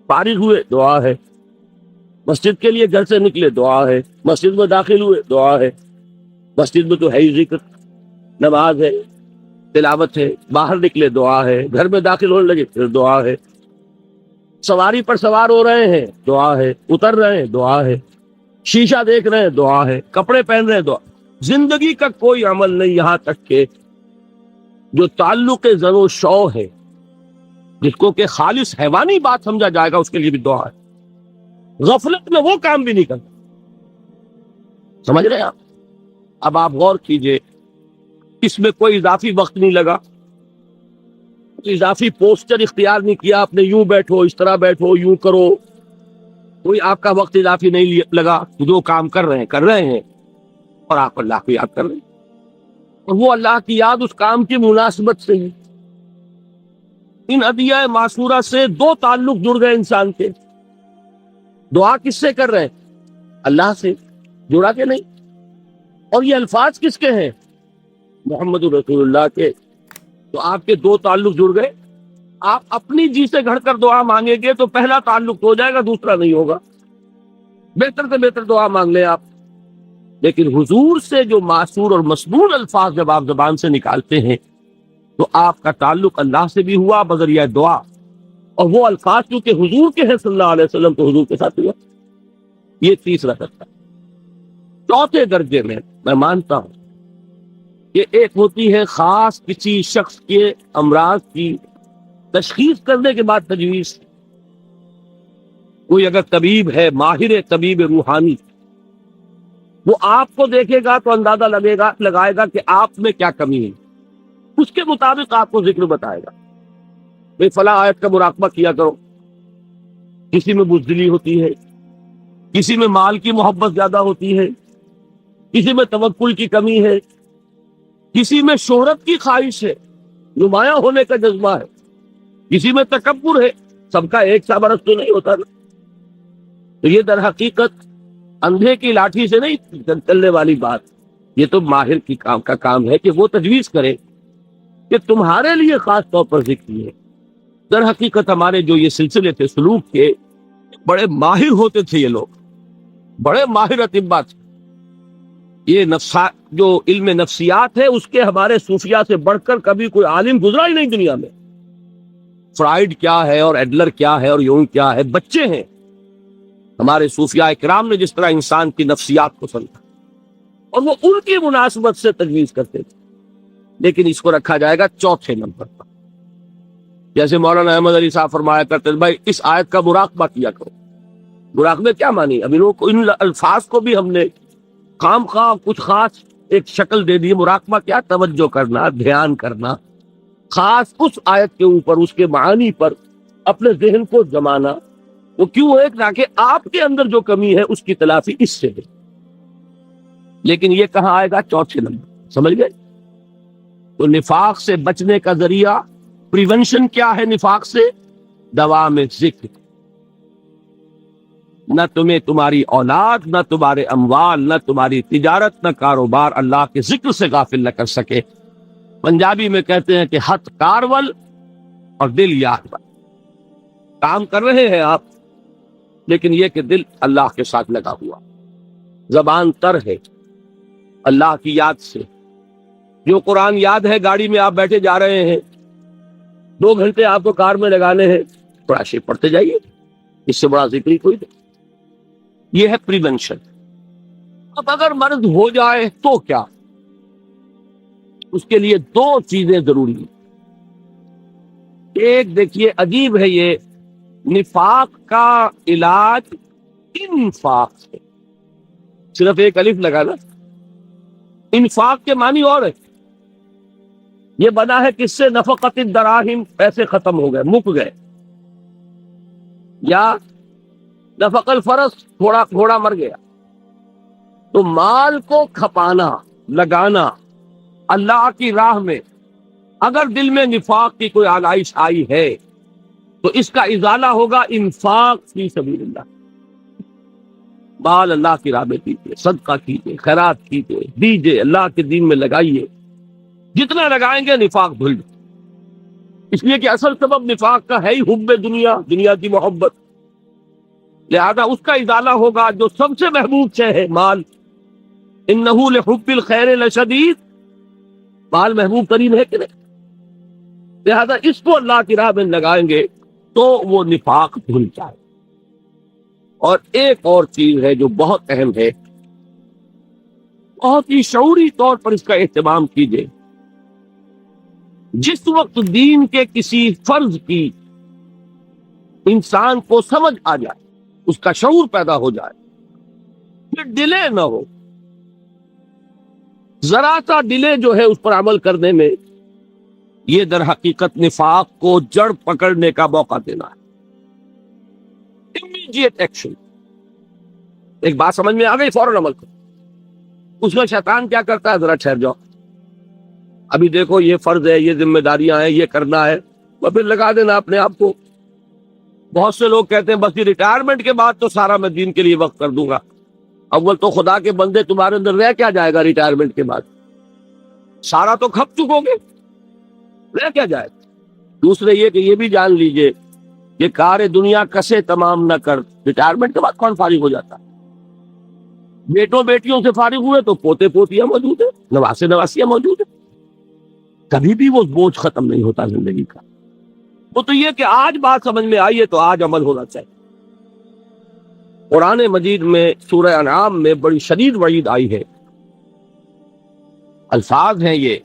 Speaker 1: فارغ ہوئے دعا ہے، مسجد کے لیے گھر سے نکلے دعا ہے، مسجد میں داخل ہوئے دعا ہے. مسجد میں تو ہے ہی ذکر، نماز ہے، تلاوت ہے. باہر نکلے دعا ہے، گھر میں داخل ہونے لگے پھر دعا ہے. سواری پر سوار ہو رہے ہیں دعا ہے، اتر رہے ہیں دعا ہے، شیشہ دیکھ رہے ہیں دعا ہے، کپڑے پہن رہے ہیں دعا. زندگی کا کوئی عمل نہیں یہاں تک کہ جو تعلق زر و شو ہے، جس کو کہ خالص حیوانی بات سمجھا جائے گا، اس کے لیے بھی دعا ہے. غفلت میں وہ کام بھی نہیں کرتا. سمجھ رہے ہیں آپ؟ اب آپ غور کیجئے، اس میں کوئی اضافی وقت نہیں لگا، اضافی پوسچر اختیار نہیں کیا آپ نے، یوں بیٹھو، اس طرح بیٹھو، یوں کرو. کوئی آپ کا وقت اضافی نہیں لگا. جو کام کر رہے ہیں اور آپ اللہ کو یاد کر رہے ہیں، اور وہ اللہ کی یاد اس کام کی مناسبت سے ہے. ان ادعیہ معصورہ سے 2 تعلق جڑ گئے انسان کے. دعا کس سے کر رہے ہیں؟ اللہ سے. جڑا کہ نہیں؟ اور یہ الفاظ کس کے ہیں؟ محمد رسول اللہ کے. تو آپ کے 2 تعلق جڑ گئے. آپ اپنی جی سے گھڑ کر دعا مانگیں گے تو پہلا تعلق تو ہو جائے گا، دوسرا نہیں ہوگا. بہتر سے بہتر دعا مانگ لیں آپ. لیکن حضور سے جو معصور اور مسنون الفاظ جب آپ زبان سے نکالتے ہیں تو آپ کا تعلق اللہ سے بھی ہوا بذریعہ دعا، اور وہ الفاظ چونکہ حضور کے ہیں صلی اللہ علیہ وسلم تو حضور کے ساتھ ہوا. یہ تیسرا کرتا. چوتھے درجے میں میں مانتا ہوں کہ ایک ہوتی ہے خاص کسی شخص کے امراض کی تشخیص کرنے کے بعد تجویز. کوئی اگر طبیب ہے، ماہر طبیب روحانی، وہ آپ کو دیکھے گا تو اندازہ لگائے گا کہ آپ میں کیا کمی ہے، اس کے مطابق آپ کو ذکر بتائے گا. بھئی فلاں آیت کا مراقبہ کیا کرو. کسی میں بزدلی ہوتی ہے، کسی میں مال کی محبت زیادہ ہوتی ہے، کسی میں توکل کی کمی ہے، کسی میں شہرت کی خواہش ہے، نمایاں ہونے کا جذبہ ہے، کسی میں تکبر ہے۔ سب کا ایک سا برس تو نہیں ہوتا نا۔ تو یہ در حقیقت اندھے کی لاٹھی سے نہیں چلنے والی بات، یہ تو ماہر کی کام ہے کہ وہ تجویز کرے کہ تمہارے لیے خاص طور پر ذکر ہے۔ در حقیقت ہمارے جو یہ سلسلے تھے سلوک کے، بڑے ماہر ہوتے تھے یہ لوگ، بڑے ماہر اطباء تھے۔ یہ جو علم نفسیات ہے اس کے ہمارے صوفیاء سے بڑھ کر کبھی کوئی عالم گزرا ہی نہیں دنیا میں۔ فرائیڈ کیا ہے اور ایڈلر کیا ہے اور یونگ کیا ہے، بچے ہیں۔ ہمارے صوفیاء اکرام نے جس طرح انسان کی نفسیات کو سمجھا اور وہ ان کی مناسبت سے تجویز کرتے تھے، لیکن اس کو رکھا جائے گا چوتھے نمبر پر۔ جیسے مولانا احمد علی صاحب فرمایا کرتے تھے، بھائی اس آیت کا مراقبہ کیا کرو۔ مراقبے کیا مانی؟ اب ان الفاظ کو بھی ہم نے خام خواہ کچھ خاص ایک شکل دے دی۔ مراقبہ کیا؟ توجہ کرنا، دھیان کرنا، خاص اس آیت کے اوپر، اس کے معانی پر اپنے ذہن کو جمانا۔ وہ کیوں ہے؟ تاکہ آپ کے اندر جو کمی ہے اس کی تلافی اس سے ہے۔ لیکن یہ کہاں آئے گا؟ چوتھے نمبر، سمجھ گئے؟ تو نفاق سے بچنے کا ذریعہ، پریونشن کیا ہے نفاق سے؟ دوام ذکر۔ نہ تمہیں تمہاری اولاد، نہ تمہارے اموال، نہ تمہاری تجارت، نہ کاروبار اللہ کے ذکر سے غافل نہ کر سکے۔ پنجابی میں کہتے ہیں کہ ہتھ کارول اور دل یاد بن۔ کام کر رہے ہیں آپ، لیکن یہ کہ دل اللہ کے ساتھ لگا ہوا، زبان تر ہے اللہ کی یاد سے۔ جو قرآن یاد ہے، گاڑی میں آپ بیٹھے جا رہے ہیں، 2 گھنٹے آپ کو کار میں لگانے ہیں، تھوڑا شیپ پڑھتے جائیے، اس سے بڑا ذکر ہی کوئی نہیں۔ یہ ہے پریونشن۔ اب اگر مرض ہو جائے تو کیا؟ اس کے لیے 2 چیزیں ضروری ہیں۔ ایک دیکھیے، عجیب ہے یہ، نفاق کا علاج انفاق سے، صرف ایک الف لگا نا۔ انفاق کے معنی اور ہے۔ یہ بنا ہے کس سے؟ نفقت الدراہم، پیسے ختم ہو گئے، مک گئے، یا نفق الفرس، گھوڑا مر گیا۔ تو مال کو کھپانا، لگانا اللہ کی راہ میں، اگر دل میں نفاق کی کوئی آلائش آئی ہے تو اس کا ازالہ ہوگا انفاق فی سبیل اللہ۔ مال اللہ کی راہ میں دیجیے، صدقہ کیجیے، خیرات کیجیے، دیجیے، اللہ کے دین میں لگائیے۔ جتنا لگائیں گے نفاق دھل جائے۔ اس لیے کہ اصل سبب نفاق کا ہے ہی حب دنیا، دنیا کی محبت۔ لہذا اس کا ازالہ ہوگا جو سب سے محبوب شے ہے، مال۔ انہ لحب الخیر لشدید، مال محبوب ترین ہے کہ نہیں؟ لہذا اس کو اللہ کی راہ میں لگائیں گے تو وہ نفاق دھل جائے۔ اور ایک اور چیز ہے جو بہت اہم ہے، بہت ہی شعوری طور پر اس کا اہتمام کیجیے۔ جس وقت دین کے کسی فرض کی انسان کو سمجھ آ جائے، اس کا شعور پیدا ہو جائے، پھر ڈیلے نہ ہو۔ ذرا سا ڈیلے جو ہے اس پر عمل کرنے میں، یہ در حقیقت نفاق کو جڑ پکڑنے کا موقع دینا ہے۔ امیڈیٹ ایکشن، ایک بات سمجھ میں آ گئی، فوراً عمل کرو۔ اس میں شیطان کیا کرتا ہے؟ ذرا ٹھہر جاؤ، ابھی دیکھو یہ فرض ہے، یہ ذمہ داریاں ہیں، یہ کرنا ہے، اور پھر لگا دینا اپنے آپ کو۔ بہت سے لوگ کہتے ہیں بس یہ ریٹائرمنٹ کے بعد تو سارا میں دین کے لیے وقت کر دوں گا۔ اول تو خدا کے بندے تمہارے اندر رہ کیا جائے گا ریٹائرمنٹ کے بعد؟ سارا تو کھپ چکو گے، رہ کیا جائے گا؟ دوسرے یہ کہ یہ بھی جان لیجئے کہ کار دنیا کسے تمام نہ کر، ریٹائرمنٹ کے بعد کون فارغ ہو جاتا؟ بیٹوں بیٹیوں سے فارغ ہوئے تو پوتے پوتیاں موجود ہیں، نواسے نواسیاں موجود ہیں، کبھی بھی وہ بوجھ ختم نہیں ہوتا زندگی کا۔ وہ تو یہ کہ آج بات سمجھ میں آئی ہے تو آج عمل ہونا چاہیے۔ قرآن مجید میں سورہ انعام میں بڑی شدید وعید آئی ہے، الفاظ ہیں یہ،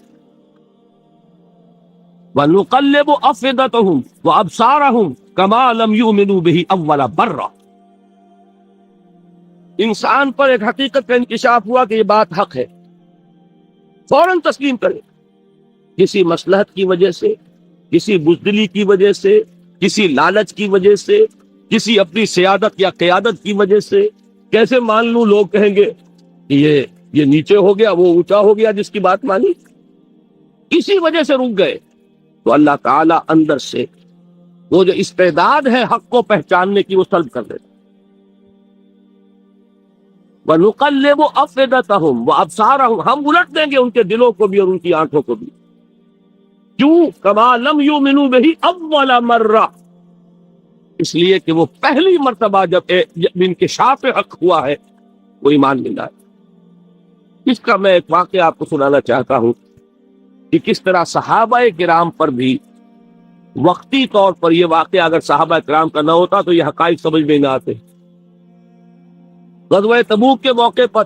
Speaker 1: وَنُقَلِّبُ أَفْئِدَتَهُمْ وَأَبْصَارَهُمْ كَمَا لَمْ يُؤْمِنُوا بِهِ أَوَّلَ مَرَّةٍ۔ انسان پر ایک حقیقت کا انکشاف ہوا کہ یہ بات حق ہے، فوراً تسلیم کرے۔ کسی مصلحت کی وجہ سے، کسی بزدلی کی وجہ سے، کسی لالچ کی وجہ سے، کسی اپنی سیادت یا قیادت کی وجہ سے، کیسے مان لوں؟ لوگ کہیں گے کہ یہ نیچے ہو گیا، وہ اونچا ہو گیا جس کی بات مانی، اسی وجہ سے رک گئے۔ تو اللہ تعالیٰ اندر سے وہ جو استعداد ہے حق کو پہچاننے کی وہ سلب کر دیتا۔ وَنُقَلِّبُ أَفْئِدَتَهُمْ وَأَبْصَارَهُمْ، ہم الٹ دیں گے ان کے دلوں کو بھی اور ان کی آنکھوں کو بھی۔ کیوں؟ كَمَا لَمْ يُؤْمِنُوا بِهِ أَوَّلَ مَرَّةٍ، اس لیے کہ وہ پہلی مرتبہ جب انکشاف حق ہوا ہے وہ ایمان ملا ہے۔ اس کا میں ایک واقعہ آپ کو سنانا چاہتا ہوں کہ کس طرح صحابہ کرام پر بھی وقتی طور پر یہ واقعہ اگر صحابہ کرام کا نہ ہوتا تو یہ حقائق سمجھ میں نہ آتے۔ غزوہ تبوک کے موقع پر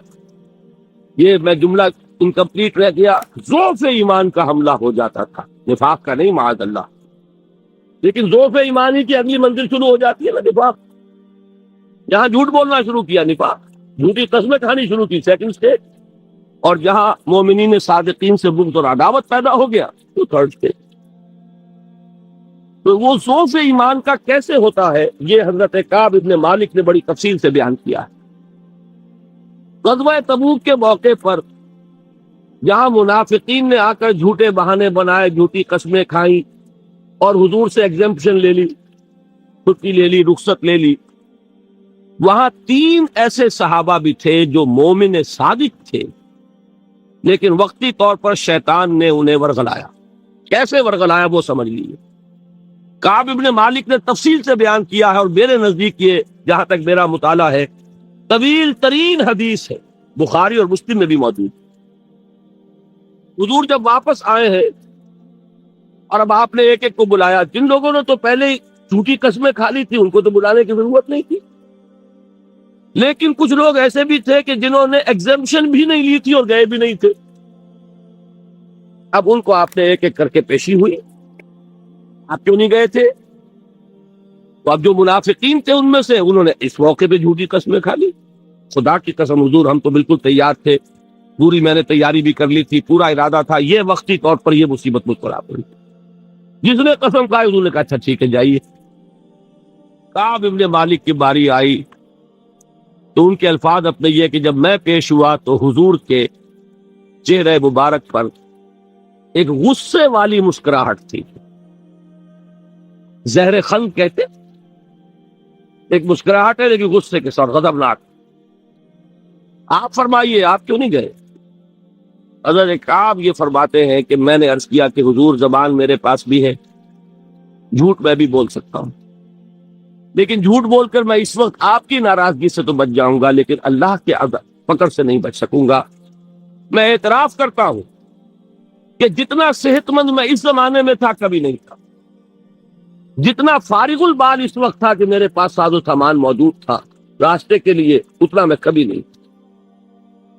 Speaker 1: یہ میں جملہ انکمپلیٹ رہ گیا، ضعف ایمان کا حملہ ہو جاتا تھا، نفاق کا نہیں معاذ اللہ، لیکن ضعف ایمانی کی اگلی منزل شروع ہو جاتی ہے نا نفاق۔ جہاں جھوٹ بولنا شروع کیا نفاق، جھوٹی قسمیں کھانی شروع کی سیکنڈ سٹیج، اور جہاں مومنین صادقین سے بغض اور عداوت پیدا ہو گیا تو تھرڈ سٹیج۔ تو وہ ضعف ایمان کا کیسے ہوتا ہے یہ حضرت کعب ابن مالک نے بڑی تفصیل سے بیان کیا ہے۔ غزوہ تبوک کے موقع پر جہاں منافقین نے آ کر جھوٹے بہانے بنائے، جھوٹی قسمیں کھائیں اور حضور سے ایگزمپشن لے لی، چھٹی لے لی، رخصت لے لی، وہاں 3 ایسے صحابہ بھی تھے جو مومن صادق تھے، لیکن وقتی طور پر شیطان نے انہیں ورغلایا۔ کیسے ورغلایا وہ سمجھ لیجیے۔ کعب ابن مالک نے تفصیل سے بیان کیا ہے، اور میرے نزدیک یہ جہاں تک میرا مطالعہ ہے طویل ترین حدیث ہے، بخاری اور مسلم میں بھی موجود۔ حضور جب واپس آئے ہیں اور اب آپ نے ایک ایک کو بلایا، جن لوگوں نے تو پہلے ہی جھوٹی قسمیں کھا لی تھی ان کو تو بلانے کی ضرورت نہیں تھی، لیکن کچھ لوگ ایسے بھی تھے کہ جنہوں نے ایگزمپشن بھی نہیں لی تھی اور گئے بھی نہیں تھے۔ اب ان کو آپ نے ایک ایک کر کے پیشی ہوئی، آپ کیوں نہیں گئے تھے؟ تو اب جو منافقین تھے ان میں سے انہوں نے اس موقع پہ جھوٹی قسمیں کھا لی۔ خدا کی قسم حضور ہم تو بالکل تیار تھے، پوری میں نے تیاری بھی کر لی تھی، پورا ارادہ تھا، یہ وقتی طور پر یہ مصیبت مجھ پر آ پڑی۔ جس نے قسم کھائی انہوں نے کہا اچھا ٹھیک ہے جائیے۔ کعب ابن مالک کی باری آئی تو ان کے الفاظ اپنے یہ کہ جب میں پیش ہوا تو حضور کے چہرے مبارک پر ایک غصے والی مسکراہٹ تھی، زہر خلق کہتے، ایک مسکراہٹ ہے لیکن غصے کے ساتھ، غضبناک۔ آپ فرمائیے آپ کیوں نہیں گئے؟ حضرت کعب یہ فرماتے ہیں کہ میں نے عرض کیا کہ حضور زبان میرے پاس بھی ہے، جھوٹ میں بھی بول سکتا ہوں، لیکن جھوٹ بول کر میں اس وقت آپ کی ناراضگی سے تو بچ جاؤں گا لیکن اللہ کے پکڑ سے نہیں بچ سکوں گا۔ میں اعتراف کرتا ہوں کہ جتنا صحت مند میں اس زمانے میں تھا کبھی نہیں تھا، جتنا فارغ البال اس وقت تھا کہ میرے پاس ساز و سامان موجود تھا راستے کے لیے، اتنا میں کبھی نہیں تھا۔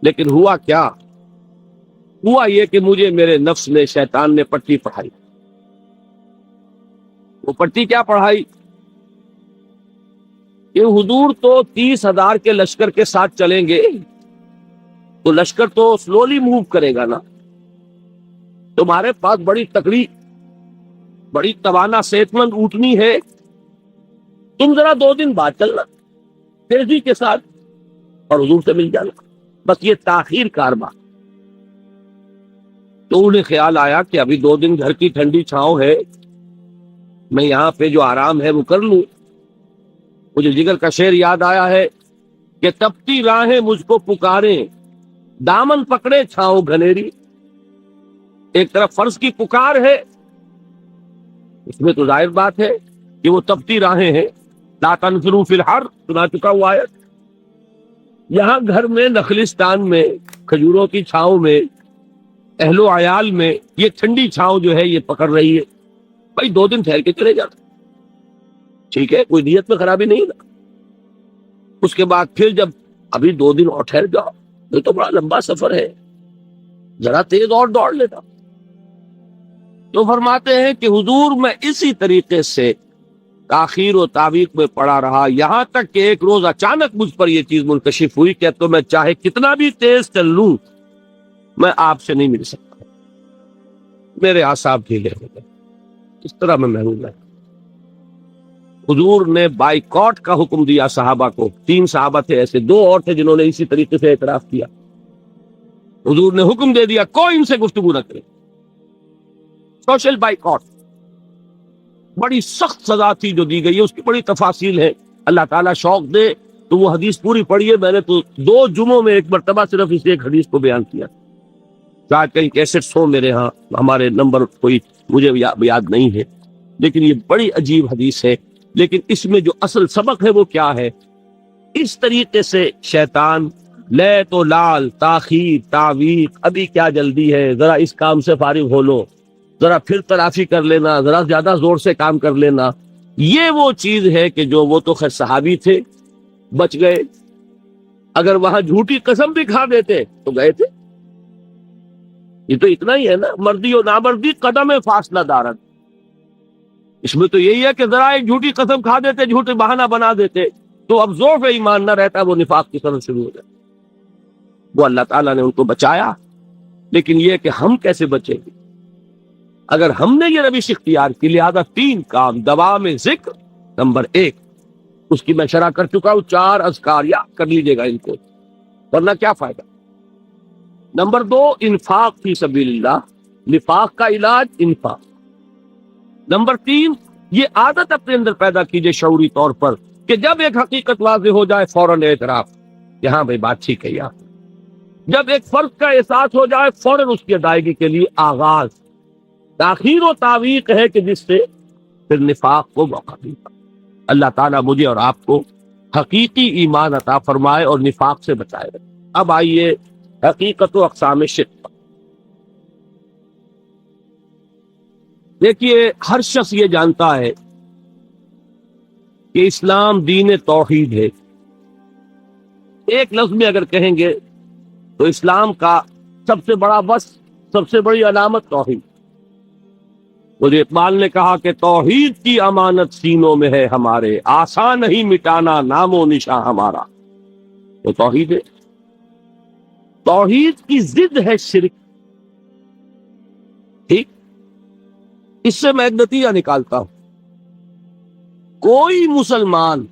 Speaker 1: لیکن ہوا کیا؟ ہوا یہ کہ مجھے میرے نفس نے، شیطان نے پٹی پڑھائی۔ وہ پٹی کیا پڑھائی کہ حضور تو 30,000 کے لشکر کے ساتھ چلیں گے تو لشکر تو سلولی موو کرے گا نا، تمہارے پاس بڑی تکڑی، بڑی توانا صحت مند اونٹنی ہے، تم ذرا 2 دن بعد چلنا تیزی کے ساتھ اور حضور سے مل جانا، بس یہ تاخیر کاربا۔ تو انہیں خیال آیا کہ ابھی 2 دن گھر کی ٹھنڈی چھاؤں ہے، میں یہاں پہ جو آرام ہے وہ کر لوں۔ مجھے جگر کا شعر یاد آیا ہے کہ تپتی راہیں مجھ کو پکاریں، دامن پکڑے چھاؤں گھنیری۔ ایک طرف فرض کی پکار ہے، اس میں تو ظاہر بات ہے کہ وہ تپتی راہیں ہیں، لا تنفروا فی الحر سنا چکا ہوا آیت۔ یہاں گھر میں، نخلستان میں، کھجوروں کی چھاؤں میں، اہل و عیال میں یہ ٹھنڈی چھاؤں جو ہے یہ پکڑ رہی ہے، بھائی 2 دن ٹھہر کے چلے جاتا، ٹھیک ہے، کوئی نیت میں خرابی نہیں نا۔ اس کے بعد پھر جب ابھی 2 دن اور ٹھہر جاؤ، یہ تو بڑا لمبا سفر ہے، ذرا تیز اور دوڑ لیتا۔ تو فرماتے ہیں کہ حضور میں اسی طریقے سے تاخیر و تعویق میں پڑا رہا، یہاں تک کہ ایک روز اچانک مجھ پر یہ چیز منکشف ہوئی کہ تو میں چاہے کتنا بھی تیز چل لوں میں آپ سے نہیں مل سکتا، میرے اعصاب ڈھیلے ہو گئے، اس طرح میں محروم رہا۔ حضور نے بائیکاٹ کا حکم دیا صحابہ کو. 3 صحابہ تھے ایسے, 2 اور تھے جنہوں نے اسی طریقے سے اعتراف کیا. حضور نے حکم دے دیا کوئی ان سے گفتگو نہ کرے. سوشل بائیکاٹ بڑی سخت سزا تھی جو دی گئی ہے, اس کی بڑی تفاصیل ہے. اللہ تعالیٰ شوق دے تو وہ حدیث پوری پڑھیے. میں نے تو 2 جمعوں میں ایک مرتبہ صرف اس ایک حدیث کو بیان کیا. شاید کہیں کیسٹس ہوں میرے ہاں, ہمارے نمبر کوئی مجھے یاد نہیں ہے, لیکن یہ بڑی عجیب حدیث ہے. لیکن اس میں جو اصل سبق ہے وہ کیا ہے؟ اس طریقے سے شیطان لے تو لال, تاخیر, تعویق, ابھی کیا جلدی ہے, ذرا اس کام سے فارغ ہو لو, ذرا پھر تلافی کر لینا, ذرا زیادہ زور سے کام کر لینا. یہ وہ چیز ہے کہ جو وہ تو خیر صحابی تھے, بچ گئے. اگر وہاں جھوٹی قسم بھی کھا دیتے تو گئے تھے. یہ تو اتنا ہی ہے نا, مردی و نامردی قدم فاصلہ دارت. اس میں تو یہی ہے کہ ذرا ایک جھوٹی قسم کھا دیتے, جھوٹے بہانہ بنا دیتے, تو اب ضعف ایمان نہ رہتا, وہ نفاق کی طرف شروع ہو جاتا. وہ اللہ تعالیٰ نے ان کو بچایا. لیکن یہ کہ ہم کیسے بچیں گے اگر ہم نے یہ روش اختیار کی؟ لہذا 3 کام دوام ذکر نمبر 1, اس کی میں شرح کر چکا ہوں. 4 اذکار یاد کر لیجیے گا ان کو, ورنہ کیا فائدہ. نمبر 2 انفاق فی سبیل اللہ, نفاق کا علاج انفاق. نمبر 3 یہ عادت اپنے اندر پیدا کیجئے شعوری طور پر کہ جب ایک حقیقت واضح ہو جائے فوراً اعتراف کہ ہاں بھائی بات ٹھیک ہے یار. جب ایک فرض کا احساس ہو جائے فوراً اس کی ادائیگی کے لیے آغاز. تاخیر و تعویق ہے کہ جس سے پھر نفاق کو موقع ملتا. اللہ تعالیٰ مجھے اور آپ کو حقیقی ایمان عطا فرمائے اور نفاق سے بچائے. اب آئیے حقیقت و اقسام شرک. دیکھیے ہر شخص یہ جانتا ہے کہ اسلام دین توحید ہے. ایک لفظ میں اگر کہیں گے تو اسلام کا سب سے بڑا بس, سب سے بڑی علامت توحید. مجھے اقبال نے کہا کہ توحید کی امانت سینوں میں ہے ہمارے, آسان نہیں مٹانا نام و نشاں ہمارا. تو توحید ہے. توحید کی ضد ہے شرک. ٹھیک, اس سے میں ایک نتیجہ نکالتا ہوں. کوئی مسلمان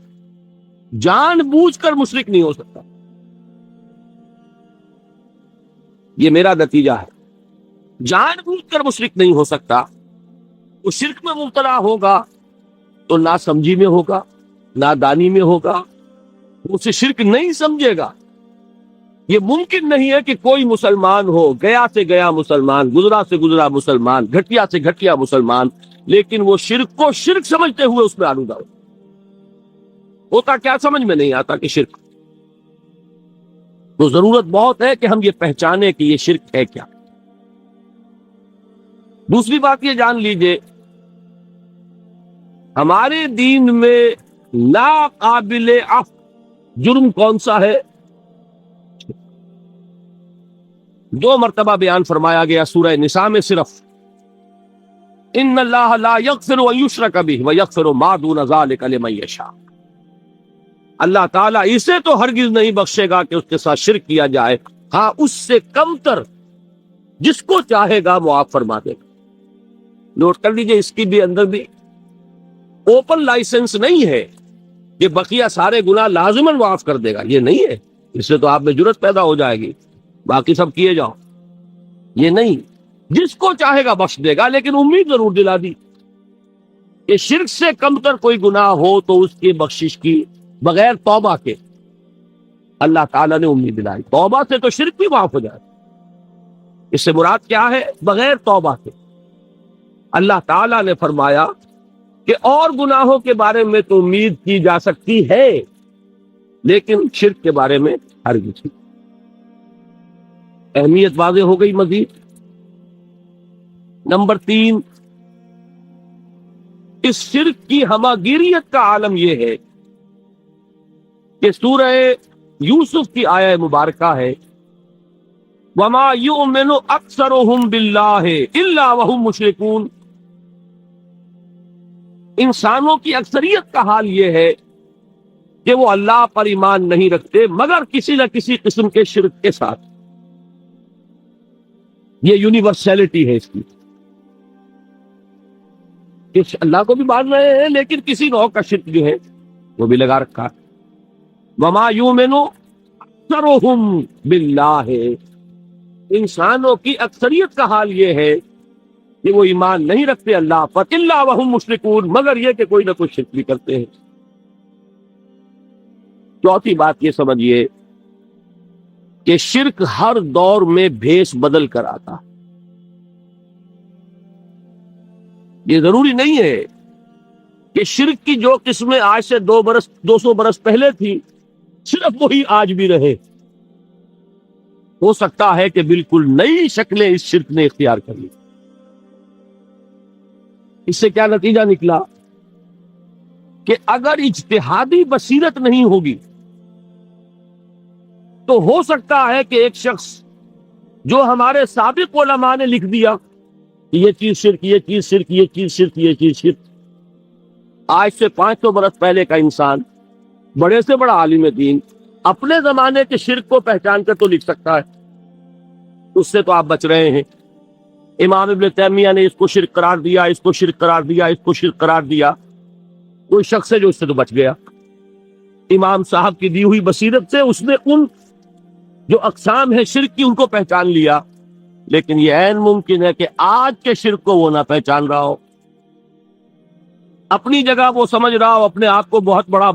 Speaker 1: جان بوجھ کر مشرک نہیں ہو سکتا. یہ میرا نتیجہ ہے. جان بوجھ کر مشرک نہیں ہو سکتا. وہ شرک میں مبتلا ہوگا تو نہ سمجھی میں ہوگا, نادانی میں ہوگا, اسے شرک نہیں سمجھے گا. یہ ممکن نہیں ہے کہ کوئی مسلمان ہو, گیا سے گیا مسلمان, گزرا سے گزرا مسلمان, گھٹیا سے گھٹیا مسلمان, لیکن وہ شرک کو شرک سمجھتے ہوئے اس میں آلودہ ہوتا. کیا سمجھ میں نہیں آتا کہ شرک. تو ضرورت بہت ہے کہ ہم یہ پہچانے کہ یہ شرک ہے کیا. دوسری بات یہ جان لیجئے, ہمارے دین میں ناقابل عفو جرم کون سا ہے؟ 2 مرتبہ بیان فرمایا گیا سورہ نساء میں صرف. ان اللہ لا یغفر ان یشرک بہ ویغفر ما دون ذلک لمن یشاء. اللہ تعالیٰ اسے تو ہرگز نہیں بخشے گا کہ اس کے ساتھ شرک کیا جائے, ہاں اس سے کم تر جس کو چاہے گا معاف فرما دے گا. نوٹ کر لیجئے, اس کی بھی اندر بھی اوپن لائسنس نہیں ہے کہ بقیہ سارے گناہ لازماً معاف کر دے گا. یہ نہیں ہے. اس سے تو آپ میں جرت پیدا ہو جائے گی, باقی سب کیے جاؤ. یہ نہیں, جس کو چاہے گا بخش دے گا, لیکن امید ضرور دلا دی کہ شرک سے کم تر کوئی گناہ ہو تو اس کی بخشش کی بغیر توبہ کے. اللہ تعالیٰ نے امید دلائی. توبہ سے تو شرک بھی معاف ہو جائے. اس سے مراد کیا ہے؟ بغیر توبہ کے. اللہ تعالیٰ نے فرمایا کہ اور گناہوں کے بارے میں تو امید کی جا سکتی ہے, لیکن شرک کے بارے میں ہرگز نہیں. اہمیت واضح ہو گئی. مزید نمبر 3, اس شرک کی ہماگیریت کا عالم یہ ہے کہ سورہ یوسف کی آیہ مبارکہ ہے وَمَا يُؤْمِنُ أَكْثَرُهُمْ بِاللَّهِ إِلَّا وَهُمْ مُشْرِكُونَ. انسانوں کی اکثریت کا حال یہ ہے کہ وہ اللہ پر ایمان نہیں رکھتے مگر کسی نہ کسی قسم کے شرک کے ساتھ. یہ یونیورسلٹی ہے اس کی. کہ اللہ کو بھی مان رہے ہیں لیکن کسی نوع کا شرک جو ہے وہ بھی لگا رکھا ہے. وما یؤمن اکثرهم باللہ، انسانوں کی اکثریت کا حال یہ ہے کہ وہ ایمان نہیں رکھتے اللہ پر الا وهم مشرکون، مگر یہ کہ کوئی نہ کوئی شرک بھی کرتے ہیں. چوتھی بات یہ سمجھیے کہ شرک ہر دور میں بھیس بدل کر آتا. یہ ضروری نہیں ہے کہ شرک کی جو قسمیں آج سے 200 برس پہلے تھی صرف وہی آج بھی رہے. ہو سکتا ہے کہ بالکل نئی شکلیں اس شرک نے اختیار کر لی. اس سے کیا نتیجہ نکلا کہ اگر اجتہادی بصیرت نہیں ہوگی تو ہو سکتا ہے کہ ایک شخص جو ہمارے سابق علماء نے لکھ دیا کہ یہ چیز شرک، یہ چیز شرک، یہ چیز شرک، یہ چیز شرک، آج سے 500 برس پہلے کا انسان بڑے سے بڑا عالم دین اپنے زمانے کے شرک کو پہچان کر تو لکھ سکتا ہے. اس سے تو آپ بچ رہے ہیں. امام ابن تیمیہ نے اس کو شرک قرار دیا، اس کو شرک قرار دیا، اس کو شرک قرار دیا. کوئی شخص ہے جو اس سے تو بچ گیا. امام صاحب کی دی ہوئی بصیرت سے اس نے ان جو اقسام ہے شرک کی ان کو پہچان لیا، لیکن یہ عین ممکن ہے کہ آج کے شرک کو وہ نہ پہچان رہا ہو. اپنی جگہ وہ سمجھ رہا ہو اپنے آپ کو بہت بڑا